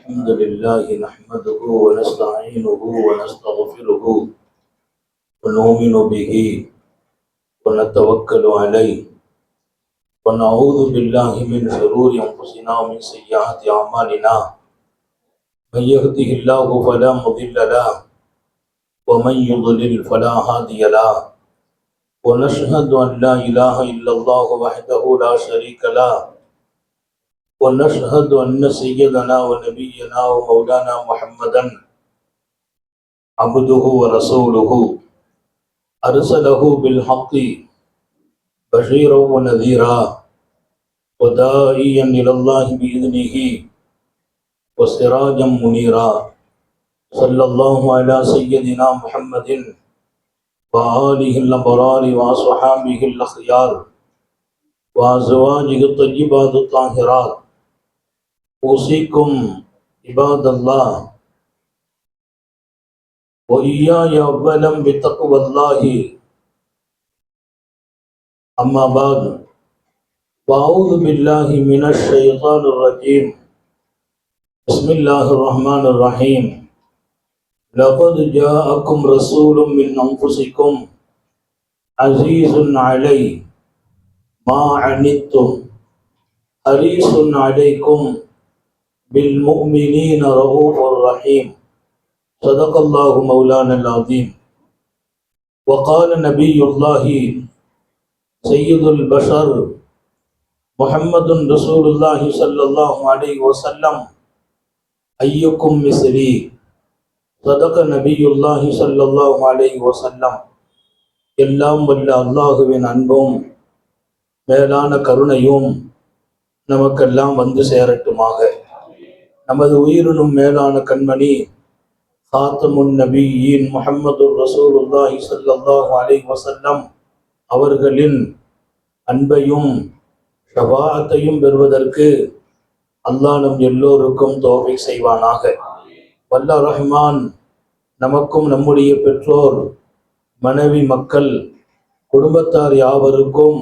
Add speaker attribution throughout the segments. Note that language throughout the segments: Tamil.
Speaker 1: الحمد لله نحمده ونستعينه ونستغفره ونؤمن به ونتوكل عليه ونعوذ بالله من شرور أنفسنا ومن سيئات أعمالنا من يهده الله فلا مضل له ومن يضلل فلا هادي له ونشهد أن لا إله إلا الله وحده لا شريك له ونشهد أن سيدنا ونبينا ومولانا محمدا عبده ورسوله أرسله بالحق بشيرا ونذيرا وداعيا إلى الله بإذنه وسراجا منيرا صلى الله على سيدنا محمد وآله الأبرار وأصحابه الأخيار وأزواجه الطيبات الطاهرات أوصيكم عباد الله وإياي أولا بتقوى الله أما بعد وأعوذ بالله من الشيطان الرجيم بسم الله الرحمن الرحيم لقد جاءكم رسول من أنفسكم عزيز عليه ما عنتم حريص عليكم بالمؤمنين رؤوف رحيم صدق الله مولانا العظيم وقال نبي الله سيد البشر محمد رسول الله صلى الله عليه وسلم أيكم مثلي صدق نبي الله صلى الله عليه وسلم எல்லாம் வல்ல அல்லாஹுவின் அன்பும் மேலான கருணையும் நமக்கெல்லாம் வந்து சேரட்டுமாக. நமது உயிரினும் மேலான கண்மணி ஹாத்தமுன் நபியின் முஹம்மது ரசூலுல்லாஹி ஸல்லல்லாஹு அலைஹி வஸல்லம் அவர்களின் அன்பையும் ஷஃபாஅத்தையும் பெறுவதற்கு அல்லாஹ் நம் எல்லோருக்கும் தௌஃபீக் செய்வானாக. வல்ல ரஹ்மான் நமக்கும் நம்முடைய பெற்றோர் மனைவி மக்கள் குடும்பத்தார் யாவருக்கும்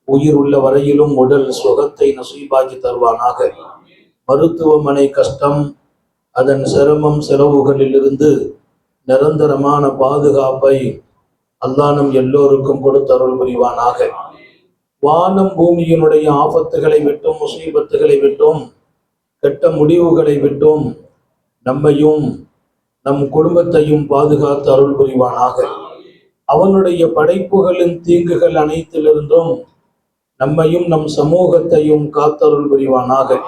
Speaker 1: உயிர் உள்ள வரையிலும் உடல் சுகத்தை நசீபாக்கி தருவானாக. மருத்துவமனை கஷ்டம் அதன் சிரமம் செலவுகளிலிருந்து நிரந்தரமான பாதுகாப்பை அல்லாஹ் நம் எல்லோருக்கும் கொடுத்தருள் புரிவானாக. வானம் பூமியினுடைய ஆபத்துகளை விட்டும் முசீபத்துகளை விட்டும் கெட்ட முடிவுகளை விட்டும் நம்மையும் நம் குடும்பத்தையும் பாதுகாத்து அருள் புரிவானாக. அவனுடைய படைப்புகளின் தீங்குகள் அனைத்திலிருந்தும் நம்மையும் நம் சமூகத்தையும் காத்தருள் புரிவானாக.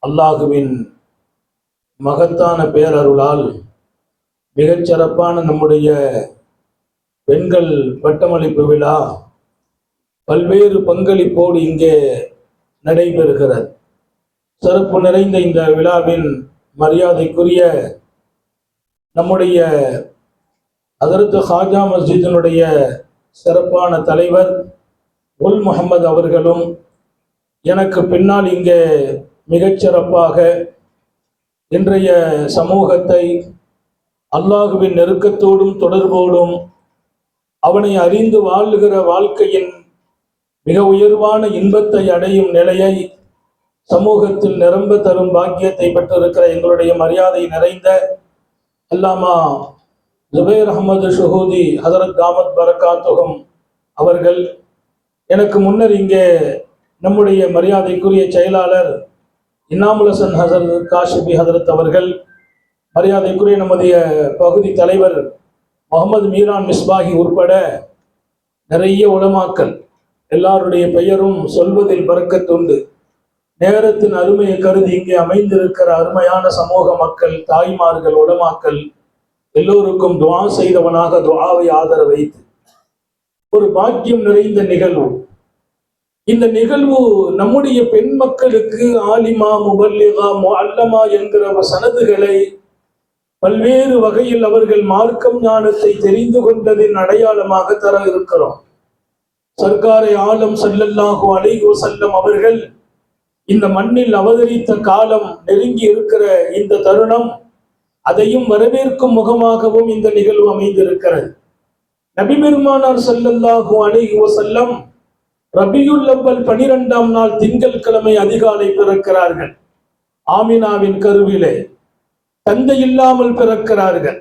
Speaker 1: அல்லாஹுவின் மகத்தான பேரருளால் மிகச்சிறப்பான நம்முடைய பெண்கள் பட்டமளிப்பு விழா பல்வேறு பங்களிப்போடு இங்கே நடைபெறுகிறது. சிறப்பு நிறைந்த இந்த விழாவின் மரியாதைக்குரிய நம்முடைய ஹதரத் ஹாஜா மஸ்ஜிதினுடைய சிறப்பான தலைவர் குல் முஹம்மது அவர்களும் எனக்கு பின்னால் இங்கே மிகச்சிறப்பாக இன்றைய சமூகத்தை அல்லாஹுவின் நெருக்கத்தோடும் தொடர்போடும் அவனை அறிந்து வாழுகிற வாழ்க்கையின் மிக உயர்வான இன்பத்தை அடையும் நிலையை சமூகத்தில் நிரம்ப தரும் பாக்கியத்தை பெற்றிருக்கிற எங்களுடைய மரியாதை நிறைந்த அல்லாமா ஜுபைர் அஹமது ஷுஹூதி ஹதரத் தாமத் பரக்காத்துஹும் அவர்கள், எனக்கு முன்னர் இங்கே நம்முடைய மரியாதைக்குரிய செயலாளர் இன்னாமுல் ஹசன் ஹசரத் காஷிபி ஹதரத் அவர்கள், மரியாதைக்குரிய நம்முடைய பகுதி தலைவர் முகமது மீரான் மிஸ்பாஹி உட்பட நிறைய உலமாக்கள், எல்லாருடைய பெயரும் சொல்வதில் பரக்கத்துண்டு. நேரத்தின் அருமையை கருதி இங்கே அமைந்திருக்கிற அருமையான சமூக மக்கள், தாய்மார்கள், உலமாக்கள் எல்லோருக்கும் துஆ செய்தவனாக துஆவை ஆதர வைத்து ஒரு பாக்கியம் நிறைந்த நிகழ்வு. இந்த நிகழ்வு நம்முடைய பெண் மக்களுக்கு ஆலிமா, முபல்லிகா, முஅல்லமா என்கிற சனதுகளை பல்வேறு வகையில் அவர்கள் மார்க்கம் ஞானத்தை தெரிந்து கொண்டதின் அடையாளமாக தர இருக்கிறோம். சர்க்காரை ஆலம் ஸல்லல்லாஹு அலைஹி வஸல்லம் அவர்கள் இந்த மண்ணில் அவதரித்த காலம் நெருங்கி இருக்கிற இந்த தருணம், அதையும் வரவேற்கும் முகமாகவும் இந்த நிகழ்வு அமைந்திருக்கிறது. நபி பெருமானார் ஸல்லல்லாஹு அலைஹி வஸல்லம் ரபியுல் அவ்வல் 12ஆம் நாள் திங்கள் கிழமை அதிகாலை பிறக்கிறார்கள். ஆமினாவின் கருவிலே தந்தை இல்லாமல் பிறக்கிறார்கள்.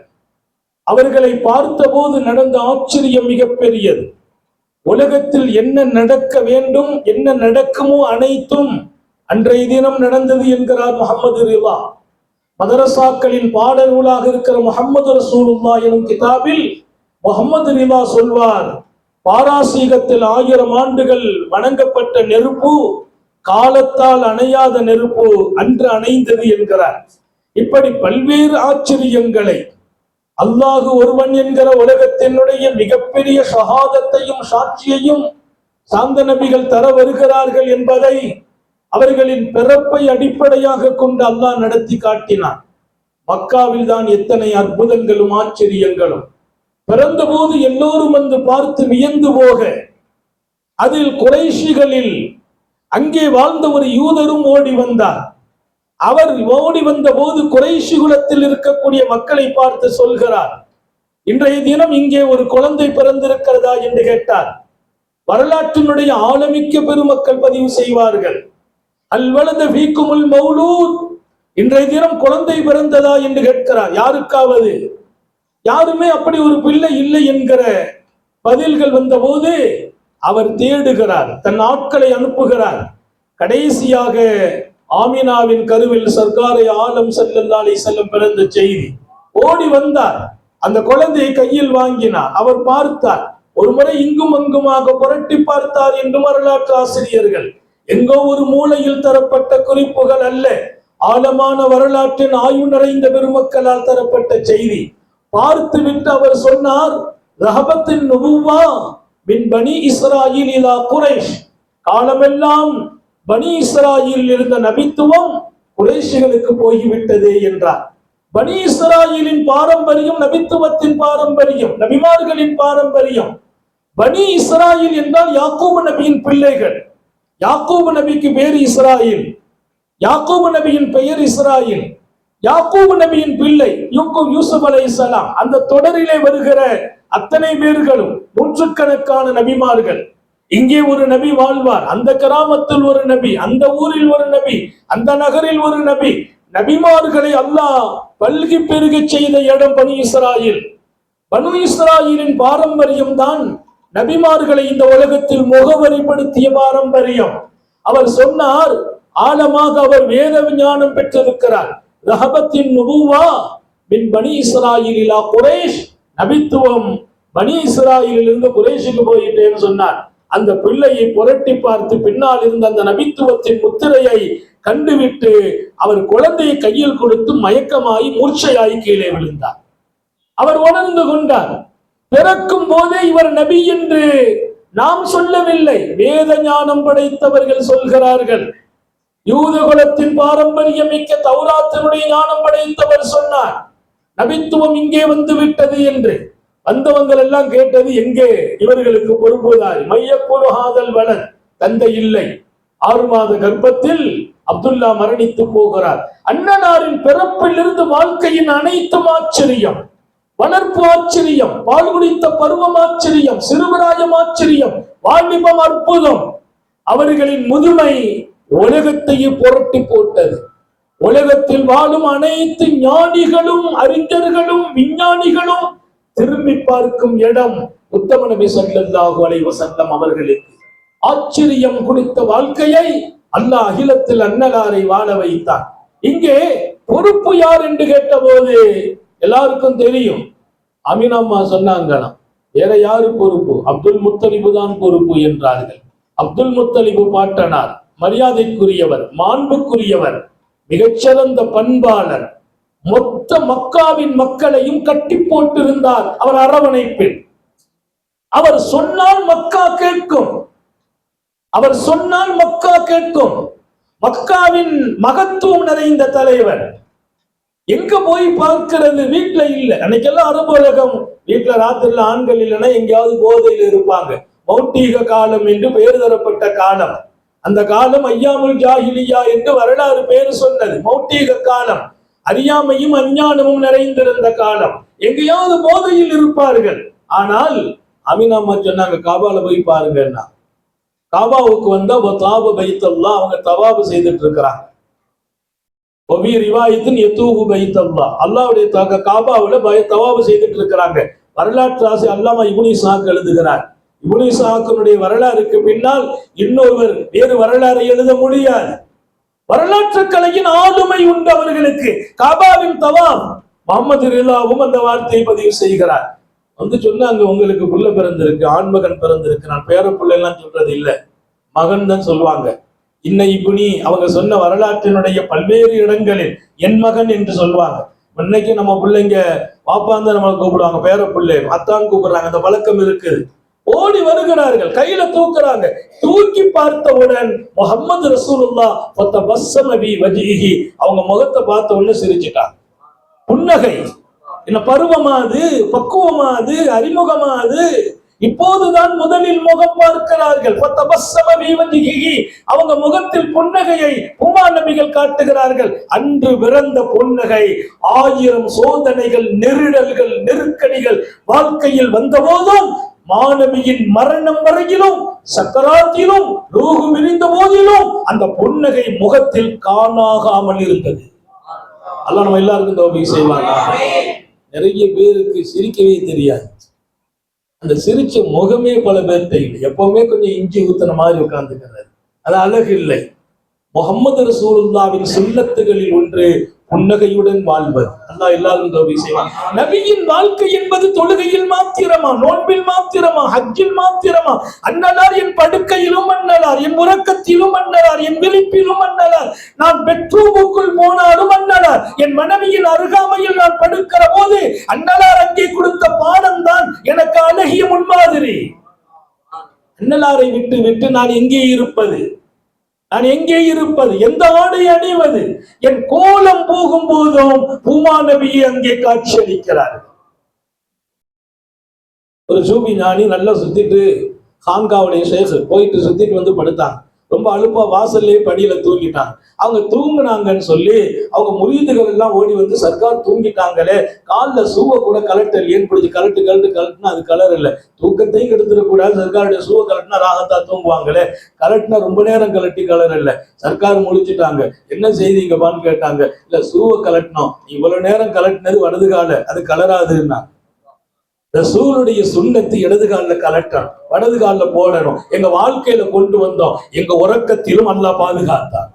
Speaker 1: அவர்களை பார்த்தபோது நடந்த ஆச்சரியம் மிகப்பெரியது. உலகத்தில் என்ன நடக்க வேண்டும், என்ன நடக்குமோ அனைத்தும் அன்றைய தினம் நடந்தது என்கிறார் முஹம்மது ரிலா. மதரசாக்களின் பாட நூலாக இருக்கிற முஹம்மது ரசூலுல்லாஹ் எனும் கிதாபில் முஹம்மது ரிலா சொல்வார், பாராசீகத்தில் 1000 ஆண்டுகள் வணங்கப்பட்ட நெருப்பு காலத்தால் அணையாத நெருப்பு அன்று அணைந்தது என்கிறார். இப்படி பல்வேறு ஆச்சரியங்களை அல்லாஹு ஒருவன் என்கிற உலகத்தினுடைய மிகப்பெரிய ஷஹாதத்தையும் சாட்சியையும் சாந்த நபிகள் தர வருகிறார்கள் என்பதை அவர்களின் பிறப்பை அடிப்படையாக கொண்டு அல்லாஹ் நடத்தி காட்டினான். மக்காவில் தான் எத்தனை அற்புதங்களும் ஆச்சரியங்களும். பிறந்த போது எல்லோரும் வந்து பார்த்து வியந்து போக, அதில் குறைஷிகளில் அங்கே வாழ்ந்த ஒரு யூதரும் ஓடி வந்தார். அவர் ஓடி வந்த போது குறைஷி குலத்தில் இருக்கக்கூடிய மக்களை பார்த்து சொல்கிறார், இன்றைய தினம் இங்கே ஒரு குழந்தை பிறந்திருக்கிறதா என்று கேட்டார். வரலாற்றினுடைய ஆழமிக்க பெருமக்கள் பதிவு செய்வார்கள், அல்வலத ஃபீக்குமுல் மௌலூத், இன்றைய தினம் குழந்தை பிறந்ததா என்று கேட்கிறார். யாருக்காவது? யாருமே அப்படி ஒரு பிள்ளை இல்லை என்கிற பதில்கள் வந்த போது அவர் தேடுகிறார், தன் ஆட்களை அனுப்புகிறார். கடைசியாக ஆமினாவின் கருவில் சர்க்காரை ஆலம் ஸல்லல்லாஹு அலைஹி வஸல்லம் பிறந்த செய்தி. ஓடி வந்தார், அந்த குழந்தையை கையில் வாங்கினார். அவர் பார்த்தார், ஒரு முறை இங்கும் அங்குமாக புரட்டி பார்த்தார் என்று வரலாற்று ஆசிரியர்கள். எங்கோ ஒரு மூலையில் தரப்பட்ட குறிப்புகள் அல்ல, ஆழமான வரலாற்றின் ஆய்வு நிறைந்த பெருமக்களால் தரப்பட்ட செய்தி. பார்த்து விட்டு அவர் சொன்னார், ரஹபத்தின் நுபுவா மின் பனி இஸ்ராயில் இலா குரைஷ், காலமெல்லாம் பனி இஸ்ராயில் இருந்த நபித்துவம் குறைஷிகளுக்கு போய்விட்டதே என்றார். பனி இஸ்ராயிலின் பாரம்பரியம் நபித்துவத்தின் பாரம்பரியம், நபிமார்களின் பாரம்பரியம். பனி இஸ்ராயில் என்றால் யாக்கூபு நபியின் பிள்ளைகள். யாக்கூபு நபிக்கு பேர் இஸ்ராயில், யாக்கூபு நபியின் பெயர் இஸ்ராயில். யாக்கூபு நபியின் பிள்ளை யூசுப் அலைஹிஸ்ஸலாம். அந்த தொடரிலே வருகிற அத்தனை பேர்களும் நூற்றுக்கணக்கான நபிமார்கள். இங்கே ஒரு நபி வாழ்வார், அந்த கிராமத்தில் ஒரு நபி, அந்த ஊரில் ஒரு நபி, அந்த நகரில் ஒரு நபி. நபிமார்களை அல்லாஹ் பல்கி பெருக செய்த இடம் பனு இஸ்ராயில். பனு இஸ்ராயிலின் பாரம்பரியம் தான் நபிமார்களை இந்த உலகத்தில் முகவரிப்படுத்திய பாரம்பரியம். அவர் சொன்னார், ஆழமாக அவர் வேத விஞ்ஞானம் பெற்றிருக்கிறார். ரஹபத்தின் நுபுவா மின் பனி இஸ்ராயில் இலா குரைஷ், நபித்துவம் பனி இஸ்ராயிலிருந்து குறைஷுக்கு போயிட்டேன்னு சொன்னார். அந்த பிள்ளையை புரட்டி பார்த்து பின்னால் இருந்த அந்த நபித்துவத்தின் முத்திரையை கண்டுவிட்டு அவர் குழந்தையை கையில் கொடுத்து மயக்கமாகி மூர்ச்சையாகி கீழே விழுந்தார். அவர் உணர்ந்து கொண்டார், பிறக்கும் போதே இவர் நபி என்று நாம் சொல்லவில்லை, வேத ஞானம் படைத்தவர்கள் சொல்கிறார்கள். யூத குலத்தின் பாரம்பரியம் மிக்க தௌராத்தினுடைய ஞானம் படைத்தவர் சொன்னார், நபித்துவம் இங்கே வந்து விட்டது என்று. வந்தவங்கள் எல்லாம் கேட்டது, எங்கே இவர்களுக்கு பொறுப்புதாரி? மையக்குழு ஹாதல் வலன், தந்தை இல்லை. 6 மாத கர்ப்பத்தில் அப்துல்லா மரணித்து போகிறார். அண்ணனாரின் பிறப்பில் இருந்து வாழ்க்கையின் அனைத்தும் ஆச்சரியம். வளர்ப்பு ஆச்சரியம், பால் குடித்த பருவம் ஆச்சரியம், சிறுபிராயம் ஆச்சரியம், வாலிபம் அற்புதம். அவர்களின் முதுமை உலகத்தையே புரட்டி போட்டது. உலகத்தில் வாழும் அனைத்து ஞானிகளும் அறிஞர்களும் விஞ்ஞானிகளும் திரும்பி பார்க்கும் இடம் உத்தம நபி ஸல்லல்லாஹு அலைஹி வஸல்லம் அவர்களுக்கு. ஆச்சரியம் கொடுத்த வாழ்க்கையை அல்லாஹ் அகிலத்தில் அன்னலாரை வாழ வைத்தான். இங்கே பொறுப்பு யார் என்று கேட்ட போது எல்லாருக்கும் தெரியும். அமீனம்மா சொன்னாங்களாம், வேற யாரு பொறுப்பு? அப்துல் முத்தலிபு தான் பொறுப்பு என்றார்கள். அப்துல் முத்தலிபு பாட்டனார், மரியாதைக்குரியவர், மாண்புக்குரியவர், மிகச்சிறந்த பண்பாளர், மொத்த மக்காவின் மக்களையும் கட்டி போட்டிருந்தார். அவர் அரவணைப்பில். அவர் சொன்னால் மக்கா கேட்கும், அவர் சொன்னால் மக்கா கேட்கும். மக்காவின் மகத்துவம் நிறைந்த தலைவர். எங்க போய் பார்க்கிறது? வீட்டுல இல்ல. அன்னைக்கெல்லாம் அரபு உலகம், வீட்டுல ராத்திரில ஆண்கள் இல்லைன்னா எங்கேயாவது போதையில் இருப்பாங்க. மௌட்டீக காலம் என்று பெயர் தரப்பட்ட காலம். அந்த காலம் ஐயாமுல் ஜாஹிலியா என்று வரலாறு பேரு சொன்னது. மௌட்டீக காலம், அறியாமையும் அஞ்ஞானமும் நிறைந்திருந்த காலம். எங்கேயாவது போதையில் இருப்பார்கள். ஆனால் அமீனம்மா சொன்னாங்க, காபால போய் பாருங்கன்னா. காபாவுக்கு வந்தா தாப பைத்தல்லா, அவங்க தவாபு செய்துட்டு இருக்கிறாங்க. ஒபி ரிவாயத்தின் எத்தூபு பைத்தல்லா, அல்லாவுடைய காபாவுல தவாபு செய்துட்டு இருக்கிறாங்க. வரலாற்று ஆசை அல்லாமா இப்னு இஸ்ஹாக் எழுதுகிறார். இப்னு இஸ்ஹாக்கினுடைய வரலாறுக்கு பின்னால் இன்னொருவர் வேறு வரலாறை எழுத முடியாது. வரலாற்று கலையின் ஆளுமை உண்டு அவர்களுக்கு. காபாவின் தவாப் முகமது ரிலாவும் அந்த வார்த்தையை பதிவு செய்கிறார். வந்து சொன்னாங்க, உங்களுக்கு புள்ள பிறந்திருக்கு, ஆண்மகன் பிறந்திருக்கு. நான் பேர பிள்ளை எல்லாம் சொல்றது இல்ல, மகன் தான் சொல்லுவாங்க. இப்படி அவங்க சொன்ன வரலாற்றினுடைய பல்வேறு இடங்களில் என் மகன் என்று சொல்லுவாங்க. இன்னைக்கு நம்ம பிள்ளைங்க பாப்பான் தான் நம்மளை கூப்பிடுவாங்க, பேர பிள்ளை அத்தான் கூப்பிடுறாங்க. அந்த பழக்கம் இருக்குது. ஓடி வருகிறார்கள், கையில தூக்குறாங்க. தூக்கி பார்த்தவுடன் முஹம்மது ரசூலுல்லாஹ் ஃபதபஸ்ஸம வஜிஹி, அவங்க முகத்தை பார்த்த உடனே சிரிச்சிட்டாங்க. புன்னகை. என்ன பருவமாது, பக்குவமாது, அறிமுகமாது. இப்போதுதான் முதலில் முகம் பார்க்கிறார்கள். அவங்க முகத்தில் புன்னகையை உமா நபிகள் காட்டுகிறார்கள். அன்று பிறந்த புன்னகை 1000 சோதனைகள், நெருடல்கள், நெருக்கடிகள் வாழ்க்கையில் வந்த போதும், மாணவியின் மரணம் வரையிலும், சக்கராத்திலும், ரூஹு விரிந்த போதிலும் அந்த புன்னகை முகத்தில் காணாகாமல் இருந்தது. அல்லாஹ் நம்ம எல்லாருக்கும் தௌபீக் செய்வாங்க. நிறைய பேருக்கு சிரிக்கவே தெரியாது. அந்த சிரிச்ச முகமே பல பேர்கிட்ட இல்லை. எப்பவுமே கொஞ்சம் இஞ்சி ஊத்துன மாதிரி உட்கார்ந்துக்கிறாரு. அது அழகு இல்லை. முஹம்மது ரசூலுல்லாஹ்வின் சுன்னத்துகளில் ஒன்று புன்னகையுடன் வாழ்வது. அல்லாஹ் எல்லாரும் தௌபீக் செய்வான். நபியின் வாழ்க்கை என்பது தொழுகையில் மாத்திரமா, நோன்பில் மாத்திரமா, ஹஜ்ஜில் மாத்திரமா? அன்னலார் என் படுக்கையிலும் அன்னலார், என் உறக்கத்திலும் அன்னலார், என் விழிப்பிலும் அன்னலார், நான் பெட்ரூமுக்குள் போனாலும் அன்னலார், என் மனைவியின் அருகாமையில் நான் படுக்கிற போது அன்னலார் அங்கே கொடுத்த பாடம் தான் எனக்கு அழகிய முன்மாதிரி. அன்னலாரை விட்டு விட்டு நான் எங்கே இருப்பது? நான் எங்கே இருப்பது? எந்த ஆடை அணிவது? என் கோலம் போகும் போதும் உமா நபியை அங்கே காட்சி அளிக்கிறார். ஒரு சூபி ஞானி நல்லா சுத்திட்டு, ஹாங்காவுடைய ஷேக் போயிட்டு சுத்திட்டு வந்து படுத்தாங்க. ரொம்ப அலுப்பா வாசல்லே படியில தூங்கிட்டாங்க. அவங்க தூங்குனாங்கன்னு சொல்லி அவங்க முரீதுகள் எல்லாம் ஓடி வந்து, சர்க்கார் தூங்கிட்டாங்களே, காலில் சூவை கூட கலெக்டர் ஏன் பிடிச்சி கலட்டுனா அது கலர் இல்லை, தூக்கத்தையும் கெடுத்துடக்கூடாது, சர்க்காருடைய சூவை கலட்டினா ராகத்தா தூங்குவாங்களே, கலட்டினா ரொம்ப நேரம் கலட்டி கலர் இல்லை. சர்க்கார் முழிச்சுட்டாங்க. என்ன செய்தீங்கப்பான்னு கேட்டாங்க. இல்ல சூவை கலட்டினோம், இவ்வளவு நேரம் கலட்டினது வலது கால, அது கலராதுன்னா. ரசூலுடைய சுன்னத்து இடது காலில் கலட்டணும், வலது காலில் போடணும். எங்க வாழ்க்கையில கொண்டு வந்தோம். எங்க உறக்கத்திலும் அல்லாஹ் பாதுகாத்தார்.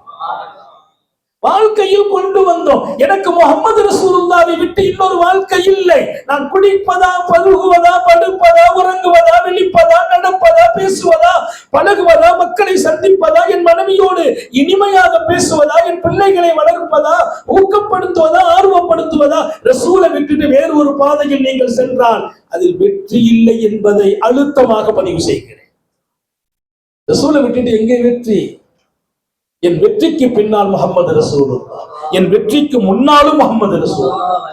Speaker 1: வாழ்க்கையில் கொண்டு வந்தோம். எனக்கு முஹம்மது ரசூலுல்லாஹ்வை விட்டு இன்னொரு வாழ்க்கை இல்லை. நான் குடிப்பதா, பருகுவதா, படுப்பதா, உறங்குவதா, விழிப்பதா, நடப்பதா, பேசுவதா, பழகுவதா, மக்களை சந்திப்பதா, என் மனைவியோடு இனிமையாக பேசுவதா, என் பிள்ளைகளை வளர்ப்பதா, ஊக்கப்படுத்துவதா, ஆர்வப்படுத்துவதா? ரசூலை விட்டுட்டு வேறு ஒரு பாதையில் நீங்கள் சென்றால் அதில் வெற்றி இல்லை என்பதை அழுத்தமாக பதிவு செய்கிறேன். ரசூலை விட்டுட்டு எங்கே வெற்றி? என் வெற்றிக்கு பின்னால் முஹம்மது ரசூலுல்லாஹ், என் வெற்றிக்கு முன்னாலும் முஹம்மது ரசூலுல்லாஹ்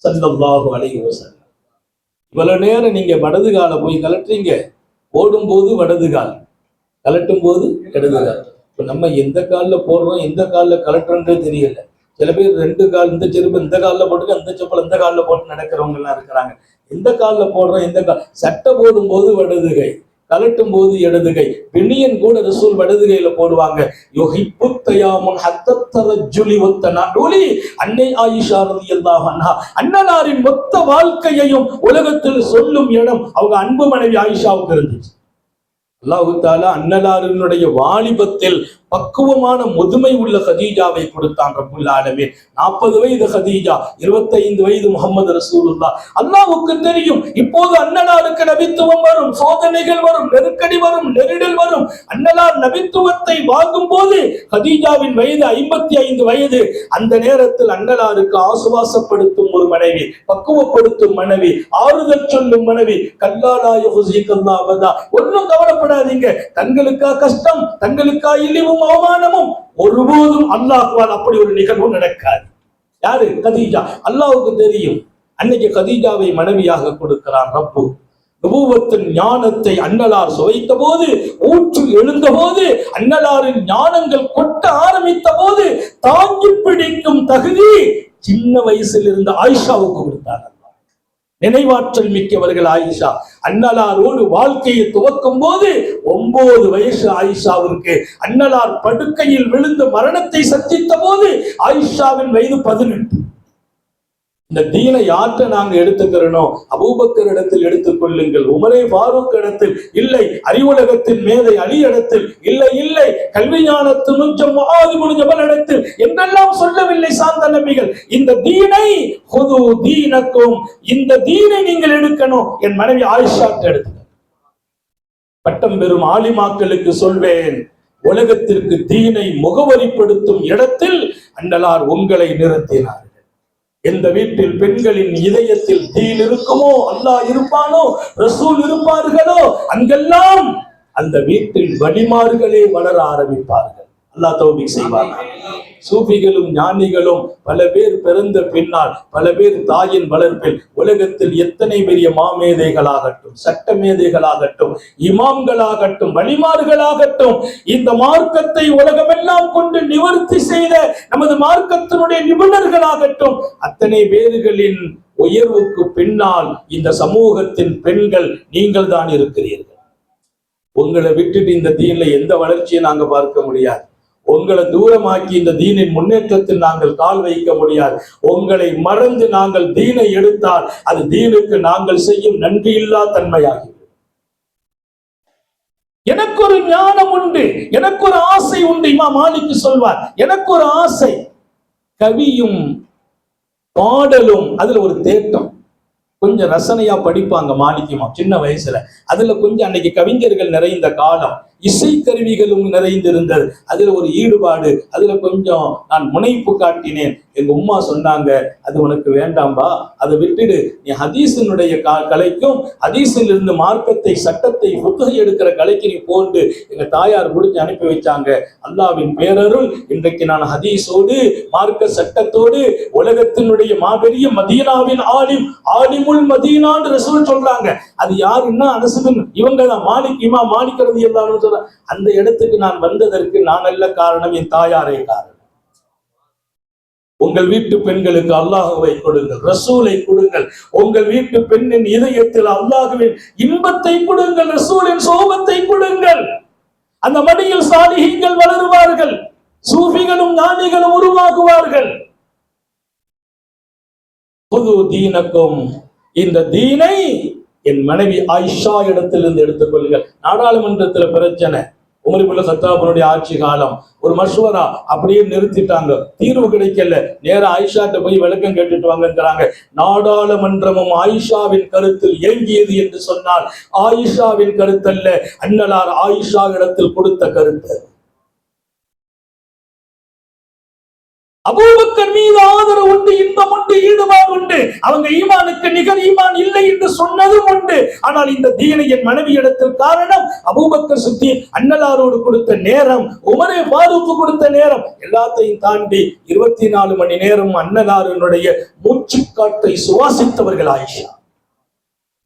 Speaker 1: ஸல்லல்லாஹு அலைஹி வஸல்லம். இவ்வளவு நேரம் நீங்க வலது கால போய் கலட்டுறீங்க, ஓடும் போது வலது கால், கலட்டும் போது இடது கால். இப்ப நம்ம எந்த காலில் போடுறோம், எந்த காலில் கலட்டுறோன்றே தெரியல. சில பேர் 2 கால், இந்த செருப்பு இந்த காலில் போட்டு, அந்த செப்பல் இந்த காலில் போட்டு நடக்கிறவங்க எல்லாம் இருக்கிறாங்க. எந்த காலில் போடுறோம், எந்த கால்? சட்டை போடும் போது வலது கை, கலட்டும் போது இடது கை. பெண்ணியன் கூட ரசூல் வலது கையில போடுவாங்க. அன்னை ஆயிஷா ரலியல்லாஹு அன்ஹா அன்னலாரின் மொத்த வாழ்க்கையையும் உலகத்தில் சொல்லும் இடம் அவங்க அன்பு மனைவி ஆயிஷாவுக்கு இருந்துச்சு. அல்லாஹு தஆலா அன்னலாரினுடைய வாலிபத்தில் பக்குவமான முதுமை உள்ள கதீஜாவை கொடுத்தான் ரப்புல் ஆலமீன். 40 வயது கதீஜா, 25 வயது முஹம்மது ரசூலுல்லாஹ். அல்லாஹ்வுக்கு தெரியும் இப்போது அன்னலாருக்கு நபித்துவம் வரும், சோதனைகள் வரும், நெருக்கடி வரும், நெருடல் வரும். அன்னலார் நபித்துவத்தை வாங்கும் போது கதீஜாவின் வயது 55 வயது. அந்த நேரத்தில் அன்னலாருக்கு ஆசுவாசப்படுத்தும் ஒரு மனைவி, பக்குவப்படுத்தும் மனைவி, ஆறுதல் சொல்லும் மனைவி. கல்லாலா யுஹ்ஸிகல்லாஹு அபதா, ஒன்றும் கவலைப்படாதீங்க, தங்களுக்கா கஷ்டம், தங்களுக்கா இழிவும் அவமானமும் ஒருபோதும் அல்லாஹ்வால் அப்படி ஒரு நிகழ்வு நடக்காது. யாரு? கதீஜா. அல்லாஹ்வுக்கு தெரியும். அன்னைக்கு கதீஜாவை மனைவியாக கொடுக்கிறான் ரப்பு. நபுவத்தின் ஞானத்தை அன்னலார் சுவைத்த போது, ஊற்று எழுந்த போது, அன்னலாரின் ஞானங்கள் கொட்ட ஆரம்பித்த போது தாங்கி பிடிக்கும் தகுதி சின்ன வயசில் இருந்த ஆயிஷாவுக்கு கொடுத்தார். நினைவாற்றல் மிக்கவர்கள் ஆயிஷா. அன்னலாரோடு வாழ்க்கையை துவக்கும் போது 9 வயசு ஆயிஷாவிற்கு. அன்னலார் படுக்கையில் விழுந்து மரணத்தை சந்தித்த போது ஆயிஷாவின் வயது 18. இந்த தீனை யாற்ற நாங்க எடுத்துக்கிறோம்? அபூபக்கர் இடத்தில் எடுத்துக்கொள்ளுங்கள், உமரே ஃபாரூக் இடத்தில் இல்லை, அறிவுலகத்தின் மேதை அலி இடத்தில் இல்லை, இல்லை கல்விஞானத்தின் உச்சம் முஆது இப்னு ஜபல் இடத்தில் என்றெல்லாம் சொல்லவில்லை சாந்த நபிகள். இந்த தீனை ஹுது தீனக்கும், இந்த தீனை நீங்கள் எடுக்கணும். என் மனைவி ஆயிஷா எடுத்து பட்டம் பெறும் ஆலிமாக்களுக்கு சொல்வேன், உலகத்திற்கு தீனை முகவரிப்படுத்தும் இடத்தில் அன்னலார் உங்களை நிறுத்தினார். எந்த வீட்டில் பெண்களின் இதயத்தில் தீன் இருக்குமோ, அல்லாஹ் இருப்பானோ, ரசூல் இருப்பார்களோ, அங்கெல்லாம் அந்த வீட்டில் வழிமார்களே வளர ஆரம்பிப்பார்கள். அல்லாஹ் தௌபீக் செய்வார்கள். சூஃபிகளும் ஞானிகளும் பல பேர் பிறந்த பின்னால், பல பேர் தாயின் வளர்ப்பில் உலகத்தில் எத்தனை பெரிய மாமேதைகளாகட்டும், சட்ட மேதைகளாகட்டும், இமாம்களாகட்டும், வழிமார்களாகட்டும், இந்த மார்க்கத்தை உலகமெல்லாம் கொண்டு நிவர்த்தி செய்த நமது மார்க்கத்தினுடைய நிபுணர்களாகட்டும், அத்தனை பேர்களின் உயர்வுக்கு பின்னால் இந்த சமூகத்தின் பெண்கள் நீங்கள் தான் இருக்கிறீர்கள். உங்களை விட்டுட்டு இந்த தீன்ல எந்த வளர்ச்சியை நாங்க பார்க்க முடியாது. உங்களை தூரமாக்கி இந்த தீனின் முன்னேற்றத்தில் நாங்கள் கால் வைக்க முடியாது. உங்களை மறந்து நாங்கள் தீனை எடுத்தால் அது தீனுக்கு நாங்கள் செய்யும் நன்றியில்லா தன்மையாகி. எனக்கு ஒரு ஞானம் உண்டு, எனக்கு ஒரு ஆசை உண்டு. இமாம் மாலிக் சொல்வார், எனக்கு ஒரு ஆசை, கவியும் பாடலும் அதுல ஒரு தேட்டம். கொஞ்சம் ரசனையா படிப்பாங்க மாலிக்குமா சின்ன வயசுல. அதுல கொஞ்சம் அன்னைக்கு கவிஞர்கள் நிறைந்த காலம், இசை கருவிகளும் நிறைந்திருந்தது. அதுல ஒரு ஈடுபாடு, அதுல கொஞ்சம் நான் முனைப்பு காட்டினேன். எங்க உம்மா சொன்னாங்க, அது உனக்கு வேண்டாம்பா, அதை விட்டுடு, நீ ஹதீஸினுடைய கலைக்கும் ஹதீஸில் இருந்து மார்க்கத்தை சட்டத்தை புத்தகை எடுக்கிற கலைக்கு நீ போன்று எங்க தாயார் முடிச்சு அனுப்பி வச்சாங்க. அல்லாவின் பேரருள் இன்றைக்கு நான் ஹதீஸோடு மார்க்க சட்டத்தோடு உலகத்தினுடைய மாபெரிய மதீனாவின் ஆலிமுல் மதீனான்னு ரசூல் சொல்றாங்க. அது யாருன்னா அனசுபின் இவங்க தான், மாலிக் இமாம் மாலிக் ரலியல்லாஹு அன்ஹு. அந்த இடத்துக்கு நான் வந்ததற்கு நான் அல்ல காரணம், என் தாயாரே காரணம். உங்கள் வீட்டு பெண்களுக்கு அல்லாஹ்வை கொடுங்கள், ரசூலை கொடுங்கள். உங்கள் வீட்டு பெண்ணின் இதயத்தில் அல்லாஹ்வின் இன்பத்தை கொடுங்கள், ரசூலின் சோபத்தை கொடுங்கள். அந்த மடியில் சாலிஹீன்கள் வளருவார்கள், சூஃபிகளும் ஞானிகளும் உருவாகுவார்கள். புது தீனக்கும், இந்த தீனை என் மனைவி ஆயிஷா இடத்திலிருந்து எடுத்துக்கொள்ளுங்கள். நாடாளுமன்றத்தில் பிரச்சனை, உமர் இப்னு கத்தாபுடைய ஆட்சி காலம், ஒரு மஷ்வரா அப்படியே நிறுத்திட்டாங்க, தீர்வு கிடைக்கல. நேரா ஆயிஷாட்ட போய் விளக்கம் கேட்டுட்டு வாங்கங்கிறாங்க. நாடாளுமன்றமும் ஆயிஷாவின் கருத்தில் இயங்கியது என்று சொன்னால் ஆயிஷாவின் கருத்தல்ல, அன்னலார் ஆயிஷா இடத்தில் கொடுத்த கருத்து. அபூபக்கர் மீது ஆதரவு உண்டு, இன்பம் உண்டு, ஈடுபாடு உண்டு. அவங்க ஈமானுக்கு நிகர் ஈமான் இல்லை என்று சொன்னதும் உண்டு. ஆனால் இந்த தீனை என் மனைவி இடத்தில் காரணம் அபூபக்கர் சித்தீக் அன்னலாரோடு கொடுத்த நேரம், உமரே ஃபாரூக் கொடுத்த நேரம், எல்லாத்தையும் தாண்டி 24 மணி நேரம் அன்னலாரினுடைய மூச்சு காற்றை சுவாசித்தவர்கள் ஆயிஷா.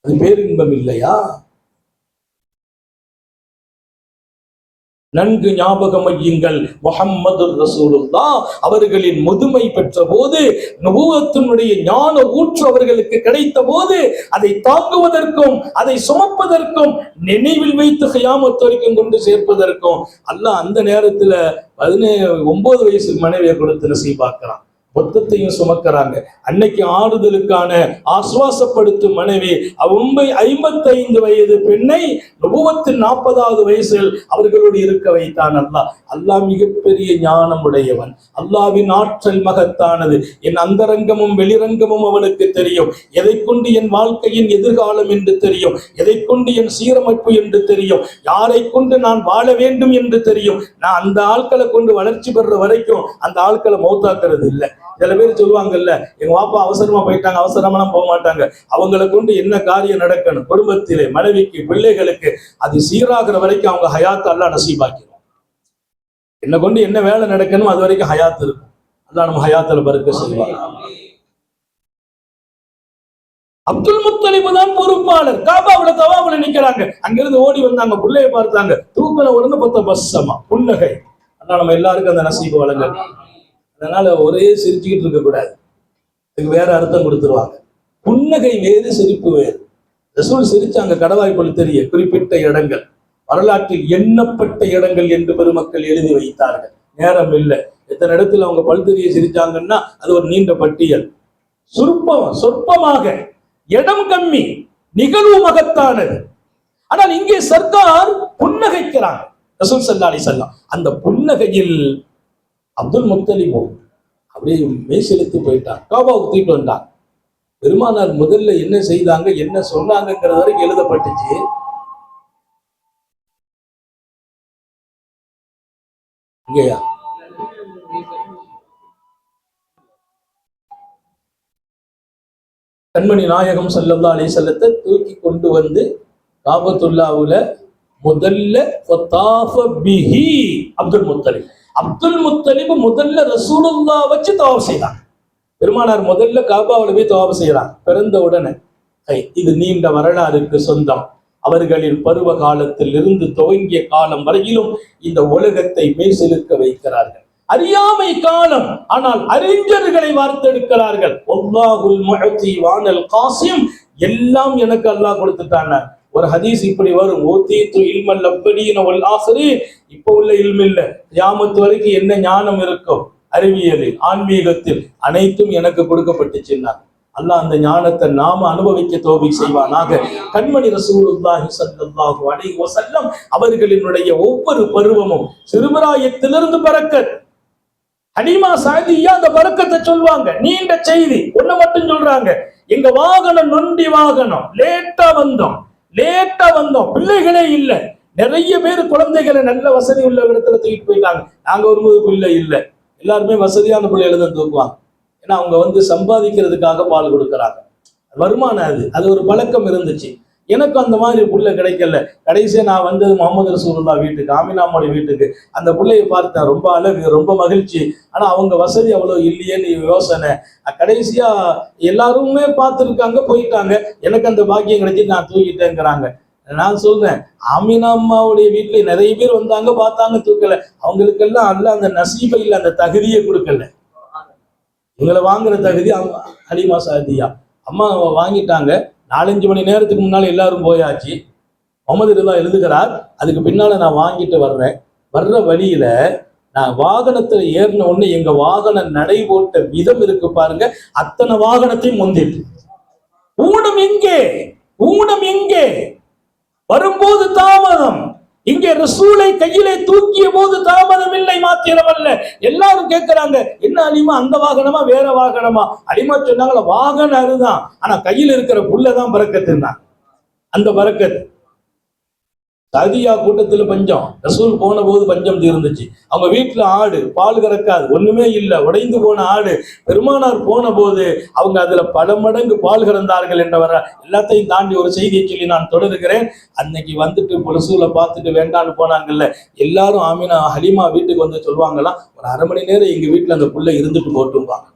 Speaker 1: அது பேரின்பம் இல்லையா? நன்கு ஞாபகம் வையுங்கள், முஹம்மது ரசூலுல்லாஹ் அவர்களின் முதுமை பெற்ற போது, நபுவத்தினுடைய ஞான ஊற்று அவர்களுக்கு கிடைத்த போது, அதை தாங்குவதற்கும் அதை சுமப்பதற்கும் நினைவில் வைத்து கியாமத் வரைக்கும் கொண்டு சேர்ப்பதற்கும் அல்லாஹ் அந்த நேரத்துல 19 வயசு மனைவியை கொடுத்து நசீபாக்குறான். மொத்தத்தையும் சுமக்கிறாங்க. அன்னைக்கு ஆறுதலுக்கான ஆசுவாசப்படுத்தும் மனைவி 55 வயது பெண்ணை நபுவத்தின் 40வது வயசில் அவர்களோடு இருக்க வைத்தான் அல்லாஹ். அல்லாஹ் மிகப்பெரிய ஞானம் உடையவன், அல்லாஹ்வின் ஆற்றல் மகத்தானது. என் அந்தரங்கமும் வெளிரங்கமும் அவனுக்கு தெரியும். எதை கொண்டு என் வாழ்க்கையின் எதிர்காலம் என்று தெரியும், எதை கொண்டு என் சீரமைப்பு என்று தெரியும், யாரை கொண்டு நான் வாழ வேண்டும் என்று தெரியும். நான் அந்த ஆட்களை கொண்டு வளர்ச்சி பெற வரைக்கும் அந்த ஆட்களை மௌத்தாக்குறது இல்லை. சில பேர் சொல்லுவாங்கல்ல, எங்க வாப்பா அவசரமா போயிட்டாங்க, அவசரமெல்லாம் போக மாட்டாங்க. அவங்களை கொண்டு என்ன காரியம் நடக்கணும், குடும்பத்திலே மனைவிக்கு பிள்ளைகளுக்கு அது சீராகிற வரைக்கும் அவங்க ஹயாத் அல்லாஹ் நசீபாக்கிடும். என்ன கொண்டு என்ன வேலை நடக்கணும் அது வரைக்கும் ஹயாத் இருக்கும். அல்லாஹ் நம்ம ஹயாத்துல பறக்க செய்வார். அப்துல் முத்தலிப் தான் பொறுப்பாளர். காபாவுல தவாவுல நிக்கிறாங்க. அங்கிருந்து ஓடி வந்தாங்க, பிள்ளைய பார்த்தாங்க, தூக்கல உடனே பார்த்த பஸ்ஸமா புன்னகை. அல்லாஹ் நம்ம எல்லாருக்கும் அந்த நசீபு வழங்க. அதனால ஒரே சிரிச்சுக்கிட்டு இருக்க கூடாது, இதுக்கு வேற அர்த்தம் கொடுத்துருவாங்க. புன்னகை வேறு, சிரிப்பு வேறு. ரசூல் சிரிச்சாங்க, கடவாய் போல் தெரிய குறிப்பிட்ட இடங்கள், வரலாற்றில் எண்ணப்பட்ட இடங்கள் என்று பெருமக்கள் எழுதி வைத்தார்கள். நேரம் இல்லை, எத்தனை இடத்துல அவங்க பல்தெரிய சிரிச்சாங்கன்னா அது ஒரு நீண்ட பட்டியல். சொற்பமாக, இடம் கம்மி, நிகழ்வு மகத்தானது. ஆனால் இங்கே சர்க்கார் புன்னகைக்கிறாங்க ரசூல் ஸல்லல்லாஹு அலைஹி வஸல்லம். அந்த புன்னகையில் அப்துல் முத்தலிப் அப்படியே மெய் செலுத்தி போயிட்டான், காபாவுக்கு தூக்கிட்டு வந்தான். பெருமானார் முதல்ல என்ன செய்தாங்க, என்ன சொன்னாங்கிறது வரைக்கும் எழுதப்பட்டுச்சு. இங்கயா கண்மணி நாயகம் ஸல்லல்லாஹு அலைஹி வஸல்லத்தை தூக்கி கொண்டு வந்து காபத்துல்லாவுல முதல்ல அப்துல் முத்தலிப் முதல்ல ரசூலுல்லாஹ் வச்சு தவாப் செய்தாங்க. பெருமானார் முதல்ல காபாவில் போய் தவாப் செய்யறாங்க. பிறந்த உடனே இது நீண்ட வரலாறுக்கு சொந்தம். அவர்களின் பருவ காலத்தில் இருந்து துவங்கிய காலம் வரையிலும் இந்த உலகத்தை மெய் செலுக்க வைக்கிறார்கள். அறியாமை காலம், ஆனால் அறிஞர்களை வார்த்தெடுக்கிறார்கள். வல்லாஹுல் முஅத்தி வானல் காசிம், எல்லாம் எனக்கு அல்லாஹ் கொடுத்துட்டான. ஒரு ஹதீஸ் இப்படி வரும், ஓதீத்து இல்மல் அப்பனீன வல் ஆகிரீன். இப்போ உள்ள இல்ம் இல்ல, கியாமத் வரைக்கும் என்ன ஞானம் இருக்கும், அறிவியலில் ஆன்மீகத்தில் அனைத்தும் எனக்கு கொடுக்கப்பட்டுச்சுன்னா அல்லாஹ் அந்த ஞானத்தை நாம அனுபவிக்க தௌஃபீக் செய்வானாக. கண்மணி ரசூலுல்லாஹி ஸல்லல்லாஹு அலைஹி வஸல்லம் அவர்களினுடைய ஒவ்வொரு பருவமும் சிறுபிராயத்திலிருந்து பரக்கத். ஹலீமா சாதியா அந்த பரக்கத்தை சொல்வாங்க. நீண்ட செய்தி ஒண்ணு மட்டும் சொல்றாங்க, எங்க வாகனம் நொண்டி வாகனம், லேட்டா வந்தோம், பிள்ளைகளே இல்லை. நிறைய பேர் குழந்தைகளை நல்ல வசதி உள்ள இடத்துல தூக்கிட்டு போயிட்டாங்க. நாங்க வரும்போது பிள்ளை இல்லை, எல்லாருமே வசதியான பிள்ளைகளை தான் தூக்குவாங்க. ஏன்னா அவங்க சம்பாதிக்கிறதுக்காக பால் கொடுக்குறாங்க, வருமானம். அது ஒரு பழக்கம் இருந்துச்சு. எனக்கு அந்த மாதிரி புள்ள கிடைக்கல. கடைசியா நான் வந்தது முகமது ரசூலுல்லாஹ் வீட்டுக்கு, ஆமினாமோட வீட்டுக்கு. அந்த பிள்ளையை பார்த்தேன், ரொம்ப அழகு, ரொம்ப மகிழ்ச்சி. ஆனா அவங்க வசதி அவ்வளவு இல்லையேன்னு யோசனை. கடைசியா எல்லாருமே பார்த்துருக்காங்க, போயிட்டாங்க. எனக்கு அந்த பாக்கியம் கிடைச்சிட்டு நான் தூக்கிட்டேங்கிறாங்க. நான் சொல்றேன், ஆமினா அம்மாவுடைய வீட்டுல நிறைய பேர் வந்தாங்க, பார்த்தாங்க, தூக்கல. அவங்களுக்கெல்லாம் அல்ல அந்த நசீபை இல்லை, அந்த தகுதியை கொடுக்கல. இவங்களை வாங்குற தகுதி ஹலீமா சாதியா அம்மா வாங்கிட்டாங்க. 4-5 மணி நேரத்துக்கு முன்னால எல்லாரும் போயாச்சு. முகமது ரிதா எழுதுகிறார், அதுக்கு பின்னால நான் வாங்கிட்டு வர்ற வழியில நான் வாகனத்துல ஏறின உடனே எங்க வாகனம் நடை போட்ட விதம் இருக்கு பாருங்க, அத்தனை வாகனத்தையும் முந்திட்டு. ஊனம் எங்கே வரும்போது தாமதம், இங்கே ரசூலை கையிலே தூக்கிய போது தாமதம் இல்லை, மாத்திரமல்ல. எல்லாரும் கேட்கிறாங்க, என்ன அலிமா அந்த வாகனமா வேற வாகனமா? அலிமா சொன்னாங்களா, வாகனம் அதுதான், ஆனா கையில் இருக்கிற புள்ளதான் பரக்கத்துன்னா. அந்த பரக்கத் சாதியா கூட்டத்துல பஞ்சம், ரசூல் போன போது பஞ்சம் தீர்ந்துச்சு. அவங்க வீட்டுல ஆடு பால் கறக்காது, ஒண்ணுமே இல்லை, உடைந்து போன ஆடு. பெருமானார் போன போது அவங்க அதுல பல மடங்கு பால் கறந்தார்கள் என்றவர எல்லாத்தையும் தாண்டி ஒரு செய்தியை சொல்லி நான் தொடருகிறேன். அன்னைக்கு வந்துட்டு ரசூலை பார்த்துட்டு வேண்டான்னு போனாங்கல்ல, எல்லாரும் ஆமினா ஹலீமா வீட்டுக்கு வந்து சொல்லுவாங்களாம், ஒரு 1/2 மணி நேரம் எங்க வீட்டுல அந்த புள்ள இருந்துட்டு போட்டும்பாங்க.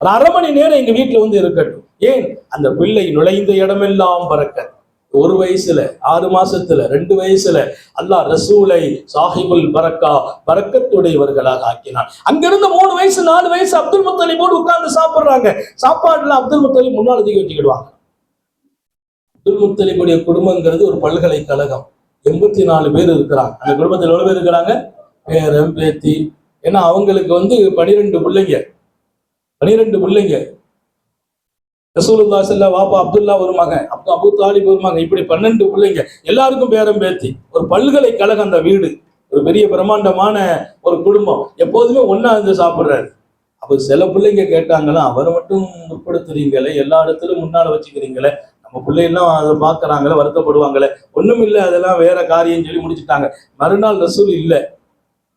Speaker 1: ஒரு 1/2 மணி நேரம் எங்க வீட்டுல வந்து இருக்கட்டும். ஏன்? அந்த பிள்ளை நுழைந்த இடமெல்லாம் பறக்க. 1 வயசுல, 6 மாசத்துல, 2 வயசுல அல்லாஹ் ரசூலை சாஹிபுல் பரக்கா, பரக்கத்துடையவர்களாக ஆக்கினான். அங்கிருந்து 3 வயசு 4 வயசு அப்துல் முத்தலிபோடு உட்கார்ந்து சாப்பிடுறாங்க. சாப்பாடுல அப்துல் முத்தலிப் முன்னாள் தூக்கி வச்சுக்கிடுவாங்க. அப்துல் முத்தலிபுடைய குடும்பங்கிறது ஒரு பல்கலைக்கழகம். 84 பேர் இருக்கிறாங்க. அந்த குடும்பத்தில் எவ்வளவு பேர் இருக்கிறாங்க? பேரன் பேத்தி. ஏன்னா அவங்களுக்கு 12 பிள்ளைங்க. ரசூலுல்லாஹி ஸல்லல்லாஹு வாப்பா அப்துல்லா ஒரு மகன், அபு தாலிப் ஒரு மகன், இப்படி 12 பிள்ளைங்க, எல்லாருக்கும் பேரம் பேத்தி. ஒரு பல்கலைக்கழகம் அந்த வீடு, ஒரு பெரிய பிரம்மாண்டமான ஒரு குடும்பம். எப்போதுமே ஒன்னா இருந்து சாப்பிடுறாரு. அப்ப சில பிள்ளைங்க கேட்டாங்களா, அவரை மட்டும் முற்படுத்துறீங்களே, எல்லா இடத்துலயும் முன்னால வச்சுக்கிறீங்களே, நம்ம பிள்ளைலாம் அதை பாக்குறாங்களே, வருத்தப்படுவாங்களே. ஒண்ணும் இல்லை, அதெல்லாம் வேற காரியம் சொல்லி முடிச்சுட்டாங்க. மறுநாள் ரசூல் இல்லை,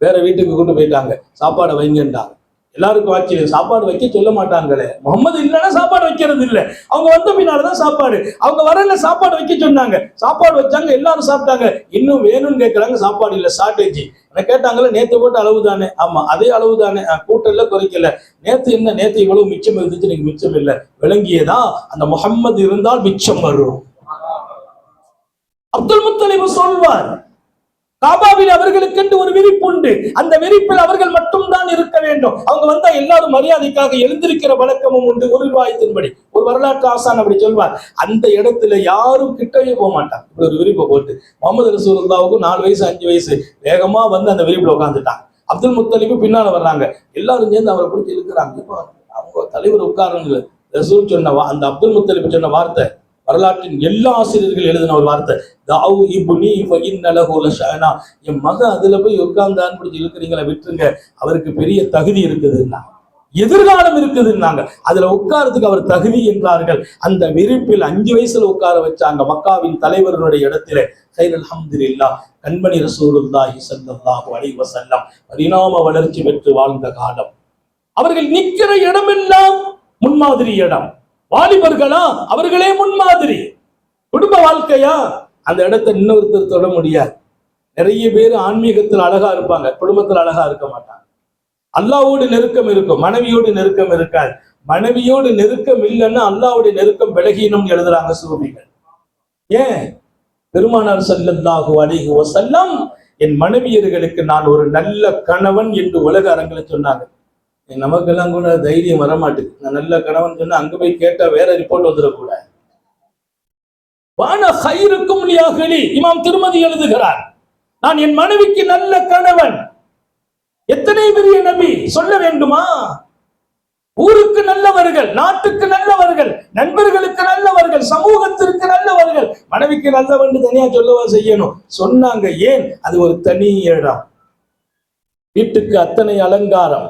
Speaker 1: வேற வீட்டுக்கு கூட்டு போயிட்டாங்க. சாப்பாடை வைங்கன்றாங்க. எல்லாருக்கும் ஆச்சரியம், சாப்பாடு வைக்க சொல்ல மாட்டாங்களே, முகமது இல்லைன்னா சாப்பாடு வைக்கிறது இல்லை. அவங்க வந்த பின்னால்தான் சாப்பாடு. அவங்க வரல, சாப்பாடு வைக்க சொன்னாங்க, சாப்பாடு வச்சாங்க, எல்லாரும் சாப்பிட்டாங்க. இன்னும் வேணும்னு கேட்கறாங்க, சாப்பாடு இல்லை, ஷார்டேஜ். கேட்டாங்களே, நேத்து போட்ட அளவு தானே? ஆமா, அதே அளவு தானே, கூட்டல குறைக்கல. நேத்து என்ன, நேத்து இவ்வளவு மிச்சம் இருந்துச்சு, நீங்க மிச்சம் இல்லை. விளங்கியதா? அந்த முகம்மது இருந்தால் மிச்சம் வரும். அப்துல் முத்தலிப் சொல்வார், காபாவில் அவர்களுக்கென்று ஒரு விரிப்பு உண்டு. அந்த விரிப்பில் அவர்கள் மட்டும்தான் இருக்க வேண்டும். வேண்டும். அவங்க வந்தா எல்லாரும் மரியாதைக்காக எழுந்திருக்கிற வழக்கமும் உண்டு. ஒரு ரிவாயத்தின்படி ஒரு வரலாற்று ஆசான் அப்படி சொல்வார். அந்த இடத்துல யாரும் கிட்டவே போக மாட்டாங்க. இப்படி ஒரு விரிப்பை போட்டு முகமது ரசூலுல்லாவுக்கும் 4 வயசு 5 வயசு வேகமா வந்து அந்த விரிப்புல உட்காந்துட்டாங்க. அப்துல் முத்தலிபு பின்னால வர்றாங்க. எல்லாரும் சேர்ந்து அவரை பிடிச்சி இழுக்கிறாங்க. இப்போ அவங்க தலைவர் உட்காரங்க. ரசூல் சொன்ன அந்த அப்துல் முத்தலிபு சொன்ன வார்த்தை வரலாற்றின் எல்லா ஆசிரியர்கள் எழுதின ஒரு வார்த்தை, தாவு இப்னி ஃபஇன்ன லஹு லஷஅனா. என் மகன் அதுல போய் உட்கார்ந்தான்னு பிடிச்சி இழுக்கிறீங்களா, விட்டுருங்க, அவருக்கு பெரிய தகுதி இருக்குதுன்னா, எதிர்காலம் இருக்குதுன்னாங்க. அதுல உட்காரத்துக்கு அவர் தகுதி என்றார்கள். அந்த விரிப்பில் 5 வயசுல உட்கார வச்சாங்க. மக்காவின் தலைவர்களுடைய இடத்துல. அல்ஹம்துலில்லாஹ், கண்மணி ரசூலுல்லாஹி ஸல்லல்லாஹு அலைஹி வஸல்லம் பரிணாம வளர்ச்சி பெற்று வாழ்ந்த காலம். அவர்கள் நிற்கிற இடமெல்லாம் முன்மாதிரி இடம். வாலிபர்களா, அவர்களே முன்மாதிரி. குடும்ப வாழ்க்கையா, அந்த இடத்தை இன்னொருத்தர் தொட முடியாது. நிறைய பேர் ஆன்மீகத்தில் அழகா இருப்பாங்க, குடும்பத்தில் அழகா இருக்க மாட்டாங்க. அல்லாவோடு நெருக்கம் இருக்கும், மனைவியோடு நெருக்கம் இருக்காது. மனைவியோடு நெருக்கம் இல்லைன்னா அல்லாவுடைய நெருக்கம் விலகினும் எழுதுறாங்க சூபிகள். ஏன்? பெருமானார் ஸல்லல்லாஹு அலைஹி வஸல்லம் என் மனைவியர்களுக்கு நான் ஒரு நல்ல கணவன் என்று உலக அரங்கில சொன்னாங்க. நமக்கெல்லாம் கூட தைரியம் வரமாட்டுது. நான் நல்ல கணவன் சொன்னா அங்க போய் கேட்டா வேற ரிப்போர்ட் வந்துடக்கூடாது. வான ஹைருக்கும் லியாஹலி, இமாம் திருமதி எழுதுகிறார், நான் என் மனைவிக்கு நல்ல கணவன். எத்தனை பெரிய நபி சொல்ல வேண்டுமா? ஊருக்கு நல்லவர்கள், நாட்டுக்கு நல்லவர்கள், நண்பர்களுக்கு நல்லவர்கள், சமூகத்திற்கு நல்லவர்கள். மனைவிக்கு நல்லவன் தனியா சொல்லவா செய்யணும்? சொன்னாங்க. ஏன்? அது ஒரு தனி இடம். வீட்டுக்கு அத்தனை அலங்காரம்.